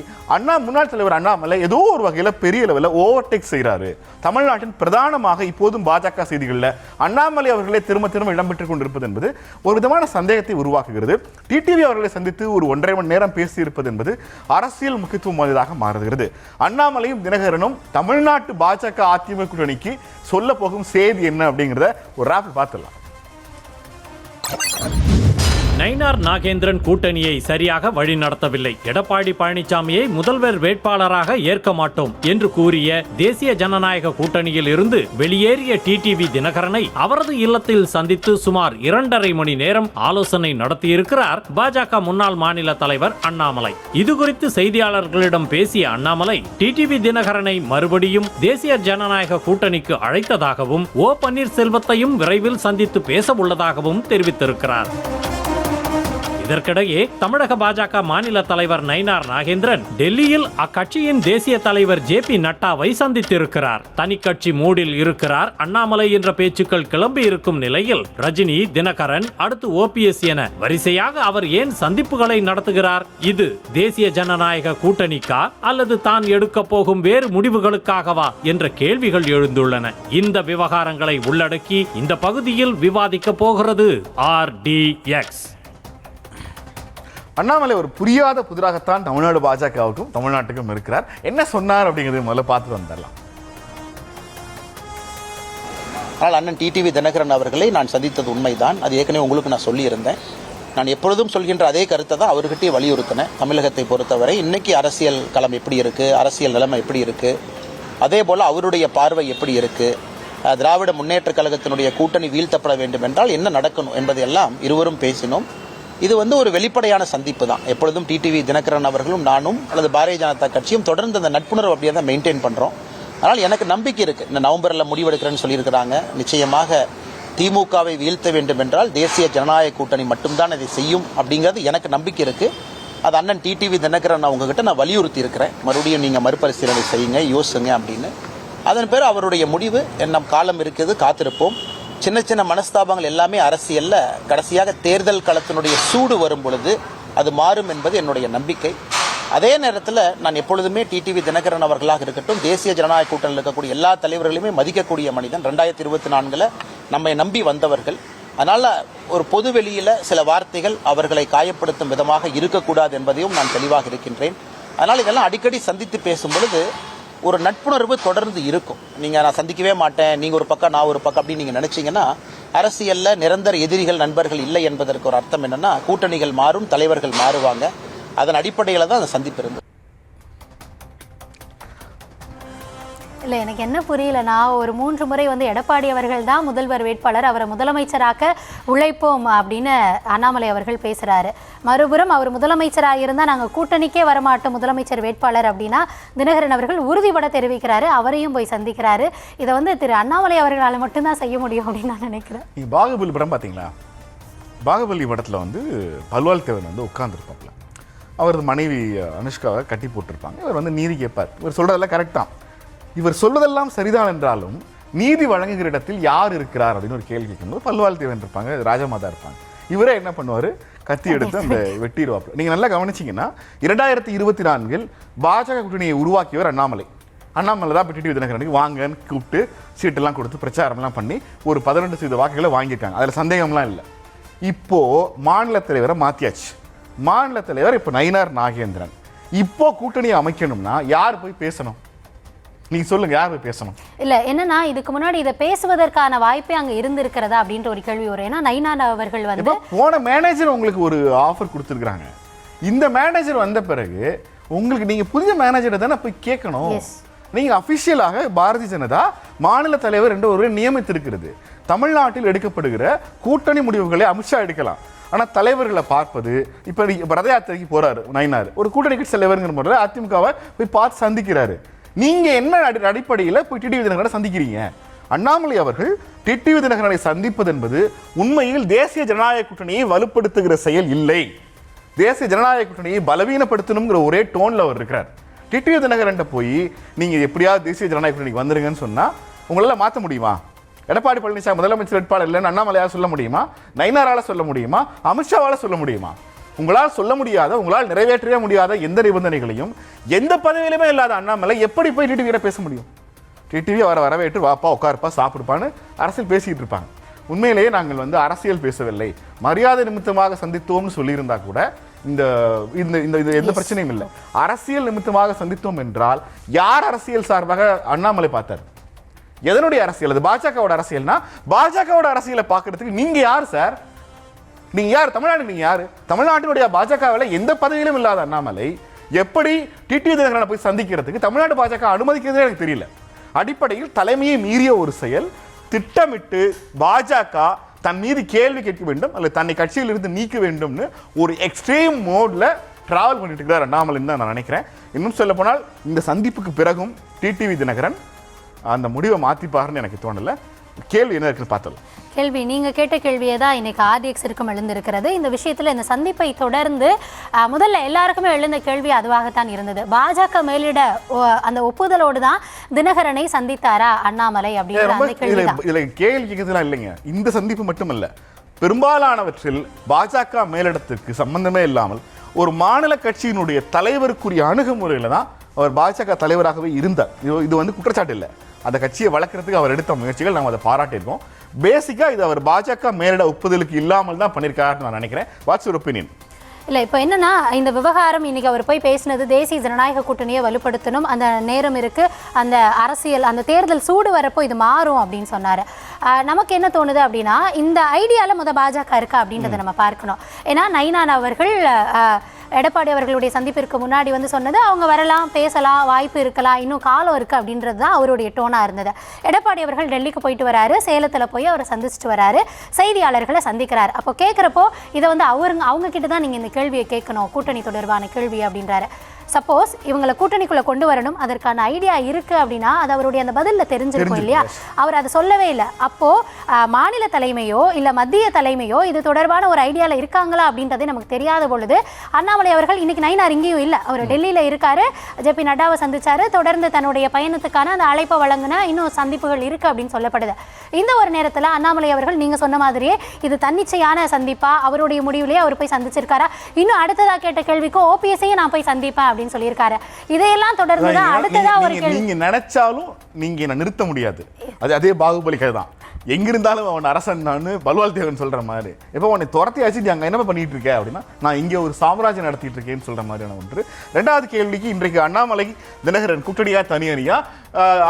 முன்னாள் தலைவர் அண்ணாமலை ஏதோ ஒரு வகையில பெரிய லெவலில் ஓவர்டேக் செய்யறாரு. தமிழ்நாட்டின் பிரதானமாக இப்போதும் பாஜக செய்திகளில் அண்ணாமலை அவர்களே திரும்ப இடம்பெற்றுக் கொண்டிருப்பது என்பது ஒரு விதமான சந்தேகத்தை உருவாக்குகிறது. டிடிவி அவர்களை சந்தித்து ஒரு 1.5 மணி நேரம் பேசியிருப்பது என்பது அரசியல் முக்கியத்துவம் வாய்ந்ததாக மாறுகிறது. அண்ணாமலையும் தினகரனும் தமிழ்நாட்டு பாஜக அதிமுக கூட்டணிக்கு சொல்ல போகும் செய்தி என்ன அப்படிங்கிறத ஒரு ராப் பார்த்துடலாம். நயினார் நாகேந்திரன் கூட்டணியை சரியாக வழிநடத்தவில்லை, எடப்பாடி பழனிசாமியை முதல்வர் வேட்பாளராக ஏற்க மாட்டோம் என்று கூறிய தேசிய ஜனநாயக கூட்டணியில் இருந்து வெளியேறிய டிடிவி தினகரனை அவரது இல்லத்தில் சந்தித்து சுமார் 2.5 மணி நேரம் ஆலோசனை நடத்தியிருக்கிறார் பாஜக முன்னாள் மாநில தலைவர் அண்ணாமலை. இதுகுறித்து செய்தியாளர்களிடம் பேசிய அண்ணாமலை டிடிவி தினகரனை மறுபடியும் தேசிய ஜனநாயக கூட்டணிக்கு அழைத்ததாகவும் ஓ பன்னீர்செல்வத்தையும் விரைவில் சந்தித்து பேச உள்ளதாகவும் தெரிவித்திருக்கிறார். இதற்கிடையே தமிழக பாஜக மாநில தலைவர் நயினார் நாகேந்திரன் டெல்லியில் அக்கட்சியின் தேசிய தலைவர் JP நட்டாவை சந்தித்திருக்கிறார். தனிக்கட்சி மூடில் இருக்கிறார் அண்ணாமலை என்ற பேச்சுக்கள் கிளம்பி இருக்கும் நிலையில் ரஜினி, தினகரன், அடுத்து OPS என வரிசையாக அவர் ஏன் சந்திப்புகளை நடத்துகிறார்? இது தேசிய ஜனநாயக கூட்டணிக்கா அல்லது தான் எடுக்க போகும் வேறு முடிவுகளுக்காகவா என்ற கேள்விகள் எழுந்துள்ளன. இந்த விவகாரங்களை உள்ளடக்கி இந்த பகுதியில் விவாதிக்க போகிறது RDX. அண்ணாமலை ஒரு புரியாத புதிராகத்தான் தமிழ்நாடு பாஜகவுக்கும் தமிழ்நாட்டுக்கும் இருக்கிறார். என்ன சொன்னார் அப்படிங்கிறது முதல்ல பார்த்துட்டு வந்துடலாம். ஆனால் அண்ணன் டிடிவி தினகரன் அவர்களை நான் சந்தித்தது உண்மைதான். அது ஏற்கனவே உங்களுக்கு நான் சொல்லியிருந்தேன். நான் எப்பொழுதும் சொல்கின்ற அதே கருத்தை தான் அவர்கிட்டயே வலியுறுத்தினேன். தமிழகத்தை பொறுத்தவரை இன்னைக்கு அரசியல் களம் எப்படி இருக்குது, அரசியல் நிலைமை எப்படி இருக்குது, அதே போல் அவருடைய பார்வை எப்படி இருக்குது, திராவிட முன்னேற்ற கழகத்தினுடைய கூட்டணி வீழ்த்தப்பட வேண்டும் என்றால் என்ன நடக்கணும் என்பதையெல்லாம் இருவரும் பேசினோம். இது ஒரு வெளிப்படையான சந்திப்பு தான். எப்பொழுதும் டிடிவி தினகரன் அவர்களும் நானும் அல்லது பாரதிய ஜனதா கட்சியும் தொடர்ந்து அந்த நட்புணர்வு அப்படியே தான் மெயின்டைன் பண்ணுறோம். அதனால் எனக்கு நம்பிக்கை இருக்குது. இந்த நவம்பரில் முடிவெடுக்கிறேன்னு சொல்லியிருக்கிறாங்க. நிச்சயமாக திமுகவை வீழ்த்த வேண்டும் என்றால் தேசிய ஜனநாயக கூட்டணி மட்டும்தான் இதை செய்யும் அப்படிங்கிறது எனக்கு நம்பிக்கை இருக்குது. அது அண்ணன் டிடிவி தினகரன் அவங்ககிட்ட நான் வலியுறுத்தி இருக்கிறேன். மறுபடியும் நீங்கள் மறுபரிசீலனை செய்யுங்க, யோசிங்க அப்படின்னு. அதன் பேர் அவருடைய முடிவு. நம் காலம் இருக்குது, காத்திருப்போம். சின்ன சின்ன மனஸ்தாபங்கள் எல்லாமே அரசியலில் கடைசியாக தேர்தல் களத்தினுடைய சூடு வரும் பொழுது அது மாறும் என்பது என்னுடைய நம்பிக்கை. அதே நேரத்தில் நான் எப்பொழுதுமே டிடிவி தினகரன் அவர்களாக இருக்கட்டும், தேசிய ஜனநாயக கூட்டணியில் இருக்கக்கூடிய எல்லா தலைவர்களையுமே மதிக்கக்கூடிய மனிதன். 2024 நம்மை நம்பி வந்தவர்கள். அதனால் ஒரு பொது வெளியில் சில வார்த்தைகள் அவர்களை காயப்படுத்தும் விதமாக இருக்கக்கூடாது என்பதையும் நான் தெளிவாக இருக்கின்றேன். அதனால் இதெல்லாம் அடிக்கடி சந்தித்து பேசும் பொழுது ஒரு நட்புணர்வு தொடர்ந்து இருக்கும். நீங்கள் நான் சந்திக்கவே மாட்டேன், நீங்கள் ஒரு பக்கம் நான் ஒரு பக்கம் அப்படின்னு நீங்கள் நினைச்சீங்கன்னா அரசியலில் நிரந்தர எதிரிகள் நண்பர்கள் இல்லை என்பதற்கு ஒரு அர்த்தம் என்னன்னா கூட்டணிகள் மாறும், தலைவர்கள் மாறுவாங்க. அதன் அடிப்படையில் தான் அந்த சந்திப்பு இருந்தது. இல்லை, எனக்கு என்ன புரியலனா, ஒரு 3 முறை எடப்பாடி அவர்கள் தான் முதல்வர் வேட்பாளர், அவரை முதலமைச்சராக்க உழைப்போம் அப்படின்னு அண்ணாமலை அவர்கள் பேசுகிறாரு. மறுபுறம் அவர் முதலமைச்சராக இருந்தால் நாங்கள் கூட்டணிக்கே வரமாட்டோம் முதலமைச்சர் வேட்பாளர் அப்படின்னா தினகரன் அவர்கள் உறுதிபட தெரிவிக்கிறாரு. அவரையும் போய் சந்திக்கிறாரு. இதை திரு அண்ணாமலை அவர்களால் மட்டும்தான் செய்ய முடியும் அப்படின்னு நான் நினைக்கிறேன். நீங்கள் பாகுபலி படம் பார்த்தீங்களா? பாகுபலி படத்தில் பல்வாள் தேவன் உட்கார்ந்துருப்பாப்ல. அவரது மனைவி அனுஷ்காவை கட்டி போட்டிருப்பாங்க. இவர் நீதி கேட்பார். இவர் சொல்கிறதெல்லாம் கரெக்டாக, இவர் சொல்வதெல்லாம் சரிதான் என்றாலும் நீதி வழங்குகிற இடத்தில் யார் இருக்கிறார் அப்படின்னு ஒரு கேள்வி கேட்கும்போது பல்வாள் தேவன் இருப்பாங்க, ராஜமாதா இருப்பாங்க. இவரே என்ன பண்ணுவார், கத்தி எடுத்து அந்த வெட்டிடுவாப்புல. நீங்கள் நல்லா கவனிச்சிங்கன்னா 2024 பாஜக கூட்டணியை உருவாக்கியவர் அண்ணாமலை. அண்ணாமலை தான் டிடிவி தினகரனுக்கு வாங்கன்னு கூப்பிட்டு சீட்டெல்லாம் கொடுத்து பிரச்சாரம்லாம் பண்ணி ஒரு 18% வாக்குகளை வாங்கியிருக்காங்க. அதில் சந்தேகம்லாம் இல்லை. இப்போது மாநில தலைவரை மாற்றியாச்சு. மாநில தலைவர் இப்போ நயினார் நாகேந்திரன். இப்போ கூட்டணியை அமைக்கணும்னா யார் போய் பேசணும்? நீங்க சொல்லுங்க, யார் போய் பேசணும்? இல்ல என்னன்னா, இதுக்கு முன்னாடி இதை பேசுவதற்கான வாய்ப்பே அங்க இருந்திருக்கிறதா அப்படின்ற ஒரு கேள்வி வரும். ஏன்னா நயினார் அவர்கள் போன மேனேஜர் உங்களுக்கு ஒரு ஆஃபர் கொடுத்துருக்காங்க. இந்த மேனேஜர் வந்த பிறகு உங்களுக்கு நீங்க புதிய மேனேஜரை தானே போய் கேட்கணும். நீங்க அபிஷியலாக பாரதிய ஜனதா மாநில தலைவர் என்று ஒரு நியமித்திருக்கிறது. தமிழ்நாட்டில் எடுக்கப்படுகிற கூட்டணி முடிவுகளை அமித்ஷா எடுக்கலாம். ஆனால் தலைவர்களை பார்ப்பது, இப்போ ரத யாத்திரைக்கு போறாரு நயினார், ஒரு கூட்டணி கட்சி தலைவருங்கிற முறையில் அதிமுகவை போய் பார்த்து சந்திக்கிறாரு. நீங்க என்ன அடிப்படையில் போய் டிடிவி தினகரனை சந்திக்கிறீங்க? அண்ணாமலை அவர்கள் டிடிவி தினகரனை சந்திப்பது என்பது உண்மையில் தேசிய ஜனநாயக கூட்டணியை வலுப்படுத்துகிற செயல் இல்லை. தேசிய ஜனநாயக கூட்டணியை பலவீனப்படுத்தணுங்கிற ஒரே டோன்ல அவர் இருக்கிறார். டிடிவி தினகரன் போய் நீங்க எப்படியாவது தேசிய ஜனநாயக கூட்டணிக்கு வந்துருங்கன்னு சொன்னா உங்களால மாற்ற முடியுமா? எடப்பாடி பழனிசாமி முதலமைச்சர் வேட்பாளர் இல்லைன்னு அண்ணாமலையால் சொல்ல முடியுமா? நயினாரால சொல்ல முடியுமா? அமித்ஷாவால சொல்ல முடியுமா? உங்களால் சொல்ல முடியாத, உங்களால் நிறைவேற்றவே முடியாத எந்த நிபந்தனைகளையும் எந்த பதவியிலுமே இல்லாத அண்ணாமலை எப்படி போய் டிடிவியிட பேச முடியும்? டிடிவி அவரை வரவேற்று வாப்பா உட்காருப்பா சாப்பிடுப்பான்னு அரசியல் பேசிக்கிட்டு இருப்பாங்க. உண்மையிலேயே நாங்கள் அரசியல் பேசவில்லை, மரியாதை நிமித்தமாக சந்தித்தோம்னு சொல்லியிருந்தா கூட இந்த எந்த பிரச்சனையும் இல்லை. அரசியல் நிமித்தமாக சந்தித்தோம் என்றால் யார் அரசியல் சார்பாக அண்ணாமலை பார்த்தார்? எதனுடைய அரசியல்? அது பாஜகவோட அரசியல்னா பாஜகவோட அரசியலை பார்க்கறதுக்கு நீங்க யார் சார்? நீங்க யார்? தமிழ்நாடு நீங்க யாரு? தமிழ்நாட்டினுடைய பாஜகவில் எந்த பதவியிலும் இல்லாத அண்ணாமலை எப்படி டிடிவி தினகரனை போய் சந்திக்கிறதுக்கு தமிழ்நாடு பாஜக அனுமதிக்கிறதே எனக்கு தெரியல. அடிப்படையில் தலைமையை மீறிய ஒரு செயல். திட்டமிட்டு பாஜக தன் மீது கேள்வி கேட்க வேண்டும் அல்லது தன்னை கட்சியில் இருந்து நீக்க வேண்டும்னு ஒரு எக்ஸ்ட்ரீம் மோட்ல டிராவல் பண்ணிட்டு இருக்கிறார் அண்ணாமலைன்னு தான் நான் நினைக்கிறேன். இன்னும் சொல்ல போனால் இந்த சந்திப்புக்கு பிறகும் டிடிவி தினகரன் அந்த முடிவை மாற்றிப்பாருன்னு எனக்கு தோணலை. கேள்வி என்ன இருக்குன்னு பார்த்தலாம். கேள்வி நீங்க கேட்ட கேள்வியே தான் இன்னைக்கு ஆர்டிஎக்ஸிற்கும் எழுந்திருக்கிறது. இந்த விஷயத்துல இந்த சந்திப்பை தொடர்ந்து முதல்ல எல்லாருக்குமே எழுந்த கேள்வி அதுவாகத்தான் இருந்தது. பாஜக மேலிட அந்த ஒப்புதலோடு தான் தினகரனை சந்தித்தாரா அண்ணாமலை அப்படிங்கிற இதுல கேள்வி கேட்கறதுலாம் இல்லைங்க. இந்த சந்திப்பு மட்டுமல்ல, பெரும்பாலானவற்றில் பாஜக மேலிடத்திற்கு சம்பந்தமே இல்லாமல் ஒரு மாநில கட்சியினுடைய தலைவருக்குரிய அணுகுமுறையில தான் அவர் பாஜக தலைவராகவே இருந்தார். இது குற்றச்சாட்டு இல்லை. அந்த கட்சியை வளர்க்கறதுக்கு அவர் எடுத்த முயற்சிகள் நாம் அதை பாராட்டியிருக்கோம். பேசிக்கா இது அவர் பாஜக மேலிட ஒப்புதலுக்கு இல்லாமல் தான் பண்ணியிருக்காருன்னு நான் நினைக்கிறேன். What's your opinion? இல்லை இப்போ என்னன்னா இந்த விவகாரம் இன்னைக்கு அவர் போய் பேசினது தேசிய ஜனநாயக கூட்டணியை வலுப்படுத்தணும், அந்த நேரம் இருக்கு, அந்த அரசியல் அந்த தேர்தல் சூடு வரப்போ இது மாறும் அப்படின்னு சொன்னார். நமக்கு என்ன தோணுது அப்படின்னா இந்த ஐடியாவில் பாஜக இருக்கா அப்படின்றத நம்ம பார்க்கணும். ஏன்னா நயினார் அவர்கள் எடப்பாடி அவர்களுடைய சந்திப்பிற்கு முன்னாடி சொன்னது அவங்க வரலாம், பேசலாம், வாய்ப்பு இருக்கலாம், இன்னும் காலம் இருக்குது அப்படின்றது தான் அவருடைய டோனாக இருந்தது. எடப்பாடி அவர்கள் டெல்லிக்கு போயிட்டு வராரு, சேலத்தில் போய் அவரை சந்திச்சுட்டு வராரு, செய்தியாளர்களை சந்திக்கிறார். அப்போ கேட்குறப்போ இதை அவங்க கிட்ட தான் நீங்கள் இந்த கேள்வியை கேட்கணும், கூட்டணி தொடர்பான கேள்வி அப்படின்றாரு. சப்போஸ் இவங்களை கூட்டணிக்குள்ளே கொண்டு வரணும், அதற்கான ஐடியா இருக்குது அப்படின்னா அது அவருடைய அந்த பதிலில் தெரிஞ்சிருக்கும் இல்லையா? அவர் அதை சொல்லவே இல்லை. அப்போது மாநில தலைமையோ இல்லை மத்திய தலைமையோ இது தொடர்பான ஒரு ஐடியாவில் இருக்காங்களா அப்படின்றதே நமக்கு தெரியாத பொழுது அண்ணாமலை அவர்கள் இன்னைக்கு நயினார் இங்கேயும் இல்லை, அவர் டெல்லியில் இருக்காரு, ஜே.பி. நட்டாவை சந்திச்சாரு, தொடர்ந்து தன்னுடைய பயணத்துக்கான அந்த அழைப்பை வழங்கின இன்னும் சந்திப்புகள் இருக்குது அப்படின்னு சொல்லப்படுது. இந்த ஒரு நேரத்தில் அண்ணாமலை அவர்கள் நீங்கள் சொன்ன மாதிரியே இது தன்னிச்சையான சந்திப்பா, அவருடைய முடிவுலேயே அவர் போய் சந்திச்சிருக்காரா? இன்னும் அடுத்ததாக கேட்ட கேள்விக்கும் ஓபிஎஸ்ஸையும் நான் போய் சந்திப்பேன் அப்படின்னு சொல்லியிருக்காரு. இதையெல்லாம் தொடர்ந்து தான் அடுத்ததா ஒரு கேள்வி. நீங்க நினைச்சாலும் நீங்க என்ன நிறுத்த முடியாது. அதே பாகுபலி கதை தான். எங்கிருந்தாலும் அவன் அரசன் நான் பல்வால் தேவன் சொல்ற மாதிரி. எப்போ உன்னை துரத்தியாச்சு நீ அங்கே என்ன பண்ணிட்டு இருக்க அப்படின்னா நான் இங்கே ஒரு சாம்ராஜ்யம் நடத்திட்டு இருக்கேன்னு சொல்ற மாதிரியான ஒன்று. ரெண்டாவது கேள்விக்கு இன்றைக்கு அண்ணாமலை தினகரன் கூட்டணியா தனியனியா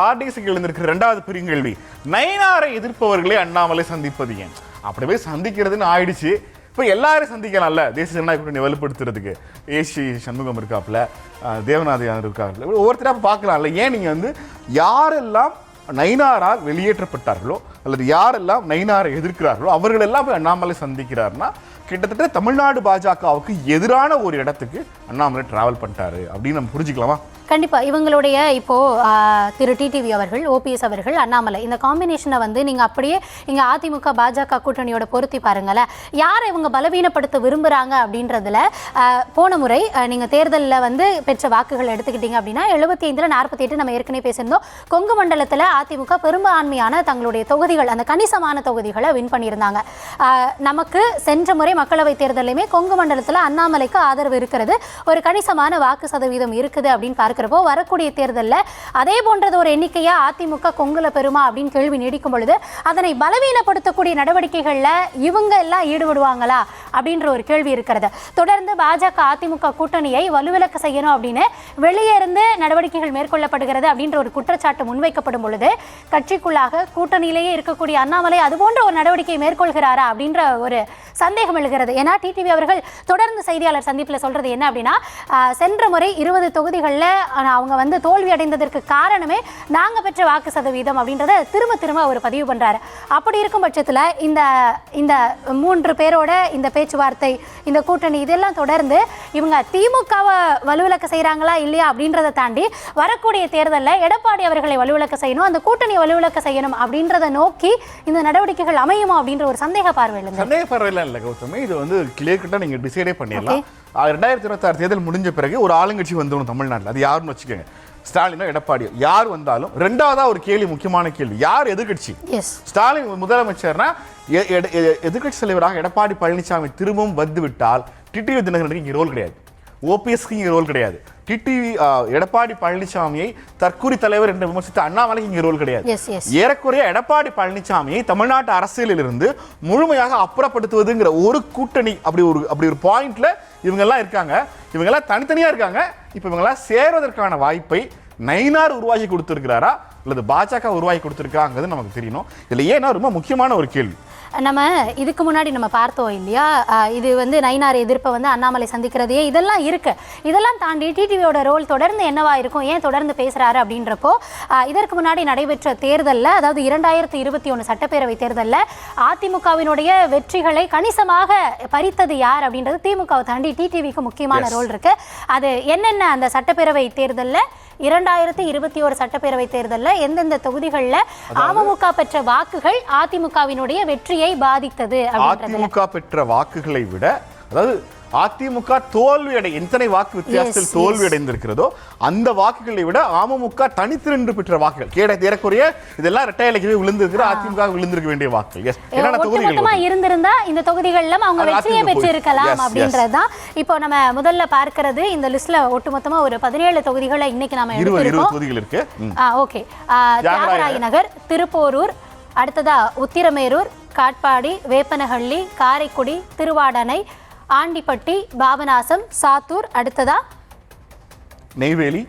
ஆர்டிஎஸ்க்கு எழுந்திருக்கிற ரெண்டாவது பெரிய கேள்வி, நயினாரை எதிர்ப்பவர்களே அண்ணாமலை சந்திப்பது ஏன்? அப்படி போய் சந்திக்கிறதுன்னு ஆயிடுச்சு. இப்போ எல்லாரும் சந்திக்கலாம்ல, தேசிய ஜனநாயக கூட்டணி வலுப்படுத்துறதுக்கு. ஏசி சண்முகம் இருக்காப்புல, தேவநாதையார் இருக்காப்புல, ஒவ்வொருத்தராக பார்க்கலாம்ல. ஏன் நீங்கள் யாரெல்லாம் நயினாரால் வெளியேற்றப்பட்டார்களோ அல்லது யாரெல்லாம் நயினாரை எதிர்க்கிறார்களோ அவர்களெல்லாம் போய் அண்ணாமலை சந்திக்கிறார்னா கிட்டத்தட்ட தமிழ்நாடு பாஜகவுக்கு எதிரான ஒரு இடத்துக்கு அண்ணாமலை டிராவல் பண்ணிட்டாரு அப்படின்னு நம்ம புரிஞ்சுக்கலாமா? கண்டிப்பா இவங்களுடைய இப்போ திரு டிடிவி அவர்கள், ஓபிஎஸ் அவர்கள், அண்ணாமலை இந்த காம்பினேஷனை நீங்க அப்படியே இங்க அதிமுக பாஜக கூட்டணியோட பொருத்தி பாருங்களேன். யாரை இவங்க பலவீனப்படுத்த விரும்புறாங்க அப்படின்றதுல போன முறை நீங்க தேர்தலில் பெற்ற வாக்குகள் எடுத்துக்கிட்டீங்க அப்படின்னா 75ல் 48 நம்ம ஏற்கனவே பேசியிருந்தோம். கொங்கு மண்டலத்தில் அதிமுக பெரும்பான்மையான தங்களுடைய தொகுதிகள், அந்த கணிசமான தொகுதிகளை வின் பண்ணியிருந்தாங்க. நமக்கு சென்ற முறை மக்களவை தேர்தலையுமே கொங்கு மண்டலத்தில் அண்ணாமலைக்கு ஆதரவு இருக்கிறது, ஒரு கணிசமான வாக்கு சதவீதம் இருக்குது அப்படின்னு பார்க்கிறப்போ வரக்கூடிய தேர்தலில் அதே போன்றது ஒரு எண்ணிக்கையா அதிமுக கொங்குல பெறுமா அப்படின்னு கேள்வி நீடிக்கும் பொழுது அதனை பலவீனப்படுத்தக்கூடிய நடவடிக்கைகளில் இவங்க எல்லாம் ஈடுபடுவாங்களா அப்படின்ற ஒரு கேள்வி இருக்கிறது. தொடர்ந்து பாஜக அதிமுக கூட்டணியை வலுவிலக்க செய்யணும் அப்படின்னு வெளியே இருந்து நடவடிக்கைகள் மேற்கொள்ளப்படுகிறது அப்படின்ற ஒரு குற்றச்சாட்டு முன்வைக்கப்படும் பொழுது கட்சிக்குள்ளாக கூட்டணியிலேயே இருக்கக்கூடிய அண்ணாமலை அதுபோன்ற ஒரு நடவடிக்கையை மேற்கொள்கிறாரா அப்படின்ற ஒரு சந்தேகம் எழுகிறது. ஏன்னா டிடிவி அவர்கள் தொடர்ந்து செய்தியாளர் சந்திப்பில் சொல்றது என்ன அப்படின்னா சென்ற முறை 20 தொகுதிகளில் அவங்க தோல்வி அடைந்ததற்கு காரணமே நாங்கள் பெற்ற வாக்கு சதவீதம் அப்படின்றத திரும்ப அவர் பதிவு பண்றாரு. அப்படி இருக்கும் பட்சத்தில் இந்த 3 பேரோட இந்த பேச்சுவார்த்தை, இந்த கூட்டணி இதெல்லாம் தொடர்ந்து இவங்க திமுகவை வலுவிலக்க செய்கிறாங்களா இல்லையா அப்படின்றத தாண்டி வரக்கூடிய தேர்தலில் எடப்பாடி அவர்களை வலுவிலக்க செய்யணும், அந்த கூட்டணியை வலுவிலக்க செய்யணும் அப்படின்றத நோக்கி இந்த நடவடிக்கைகள் அமையுமா அப்படின்ற ஒரு சந்தேக பார்வையில் இல்ல கௌதமி, இது கிளியர் கட்டா நீங்க டிசைடே பண்ணிடலாம். 2026 தேர்தல் முடிஞ்ச பிறகு ஒரு ஆளுங்கட்சி வந்துடும் தமிழ்நாட்டில். அது யாருன்னு வச்சுக்கோங்க, ஸ்டாலினோ எடப்பாடியோ யார் வந்தாலும் ரெண்டாவதா ஒரு கேள்வி, முக்கியமான கேள்வி, யார் எதிர்கட்சி? ஸ்டாலின் முதலமைச்சர்னா எதிர்கட்சி தலைவராக எடப்பாடி பழனிசாமி திரும்பவும் வந்து விட்டால் டிடிவி தினகரனுக்கு இங்கே ரோல் கிடையாது, ஓபிஎஸ்க்கு இங்கே ரோல் கிடையாது. டிடிவி எடப்பாடி பழனிசாமியை தற்கூரி தலைவர் என்று விமர்சித்த அண்ணாமலைக்கு இங்கே ரோல் கிடையாது. ஏறக்குறைய எடப்பாடி பழனிசாமியை தமிழ்நாட்டு அரசியலில் இருந்து முழுமையாக அப்புறப்படுத்துவதுங்கிற ஒரு கூட்டணி அப்படி ஒரு பாயிண்ட்ல இவங்கெல்லாம் இருக்காங்க. இவங்கெல்லாம் தனித்தனியா இருக்காங்க. இப்போ இவங்கெல்லாம் சேர்வதற்கான வாய்ப்பை நயினார் உருவாக்கி கொடுத்திருக்கிறாரா அல்லது பாஜக உருவாக்கி கொடுத்திருக்காங்கிறது நமக்கு தெரியணும். இதுல ஏன்னா ரொம்ப முக்கியமான ஒரு கேள்வி. நம்ம இதுக்கு முன்னாடி நம்ம பார்த்தோம் இல்லையா, இது நயினார் எதிர்ப்பை அண்ணாமலை சந்திக்கிறதே இதெல்லாம் இருக்கு. இதெல்லாம் தாண்டி டிடிவியோட ரோல் தொடர்ந்து என்னவா இருக்கும், ஏன் தொடர்ந்து பேசுறாரு அப்படின்றப்போ இதற்கு முன்னாடி நடைபெற்ற தேர்தலில், அதாவது 2021 சட்டப்பேரவை தேர்தலில் அதிமுகவினுடைய வெற்றிகளை கணிசமாக பறித்தது யார் அப்படின்றது திமுகவை தாண்டி டிடிவிக்கு முக்கியமான ரோல் இருக்கு. அது என்னென்ன அந்த சட்டப்பேரவை தேர்தலில் 2021 சட்டப்பேரவை தேர்தலில் எந்தெந்த தொகுதிகளில் அமமுக பெற்ற வாக்குகள் அதிமுகவினுடைய வெற்றியை பாதித்தது. அதிமுக பெற்ற வாக்குகளை விட, அதாவது அதிமுக தோல்வியடை எத்தனை வாக்கு வித்தியாசத்தில் தோல்வி அடைந்திருக்கிறதோ அந்த வாக்குகளை விட அமமுக தனித்து நின்று பெற்ற வாக்குகள் ஏறக்குறைய இதெல்லாம் இரட்டை இலக்கிய விழுந்திருக்கிற அதிமுக விழுந்திருக்க வேண்டிய வாக்குகள் இருந்திருந்தா இந்த தொகுதிகளில் அவங்க வெற்றியை பெற்றிருக்கலாம் அப்படின்றதுதான். இப்போ நம்ம முதல்ல பார்க்கிறது இந்த லிஸ்ட்ல ஒட்டுமொத்தமா ஒரு 17 தொகுதிகளை இன்னைக்கு நாம எடுத்திருக்கோம். தொகுதிகள் இருக்கு. ஓகே, தியாகராய நகர், திருப்போரூர், அடுத்ததா உத்திரமேரூர், காட்பாடி, வேப்பனஹள்ளி, காரைக்குடி, திருவாடனை, ஆண்டிப்பட்டி, பாபநாசம், சாத்தூர், அடுத்ததா நெய்வேலி,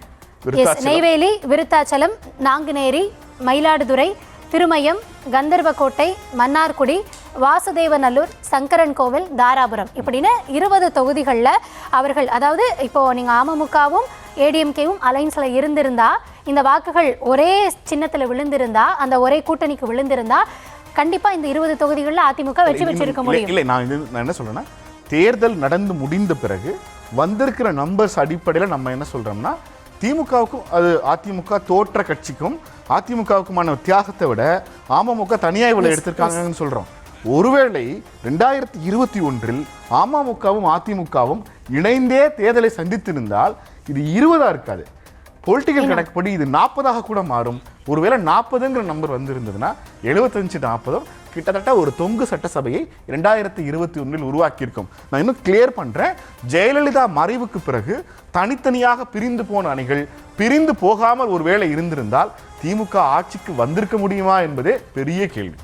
நெய்வேலி, விருத்தாச்சலம், நாங்குநேரி, மயிலாடுதுறை, திருமயம், கந்தர்வக்கோட்டை, மன்னார்குடி, வாசுதேவநல்லூர், சங்கரன் கோவில், தாராபுரம் இப்படின்னு 20 தொகுதிகளில் அவர்கள், அதாவது இப்போ நீங்கள் அமமுகவும் ஏடிஎம்கேவும் அலைன்ஸில் இருந்திருந்தா, இந்த வாக்குகள் ஒரே சின்னத்தில் விழுந்திருந்தா, அந்த ஒரே கூட்டணிக்கு விழுந்திருந்தா கண்டிப்பா இந்த 20 தொகுதிகளில் அதிமுக வெற்றி பெற்றிருக்க முடியும். இல்லை, நான் என்ன சொல்றேன்னா, தேர்தல் நடந்து முடிந்த பிறகு வந்திருக்கிற நம்பர்ஸ் அடிப்படையில் நம்ம என்ன சொல்றோம்னா, திமுகவுக்கும் அது அதிமுக தோற்ற கட்சிக்கும் அதிமுகவுக்குமான வித்தியாசத்தை விட அமமுக தனியாக இவ்வளவு எடுத்திருக்காங்கன்னு சொல்றோம். ஒருவேளை 2021 அமமுகவும் அதிமுகவும் இணைந்தே தேர்தலை சந்தித்திருந்தால் இது 20 இருக்காது. பொலிட்டிக்கல் கணக்குப்படி இது 40 கூட மாறும். ஒருவேளை 40ங்கிற நம்பர் வந்திருந்ததுன்னா 75-40 கிட்டத்தட்ட ஒரு தொங்கு சட்டசபையை 2021 உருவாக்கியிருக்கும். நான் இன்னும் கிளியர் பண்றேன், ஜெயலலிதா மறைவுக்கு பிறகு தனித்தனியாக பிரிந்து போன அணிகள் பிரிந்து போகாமல் ஒருவேளை இருந்திருந்தால் திமுக ஆட்சிக்கு வந்திருக்க முடியுமா என்பதே பெரிய கேள்வி.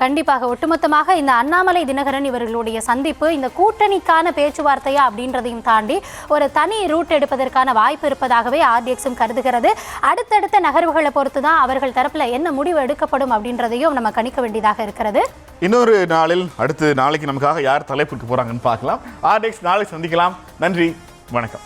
கண்டிப்பாக ஒட்டுமொத்தமாக இந்த அண்ணாமலை தினகரன் இவர்களுடைய சந்திப்பு இந்த கூட்டணிக்கான பேச்சுவார்த்தையா அப்படின்றதையும் தாண்டி ஒரு தனி ரூட் எடுப்பதற்கான வாய்ப்பு இருப்பதாகவே ஆர்டிஎக்ஸும் கருதுகிறது. அடுத்தடுத்த நகர்வுகளை பொறுத்து தான் அவர்கள் தரப்புல என்ன முடிவு எடுக்கப்படும் அப்படின்றதையும் நம்ம கணிக்க வேண்டியதாக இருக்கிறது. இன்னொரு நாளில் அடுத்து நாளைக்கு நமக்காக யார் தலைப்புக்கு போறாங்கன்னு பார்க்கலாம். ஆர்டிஎக்ஸ் நாளை சந்திக்கலாம். நன்றி, வணக்கம்.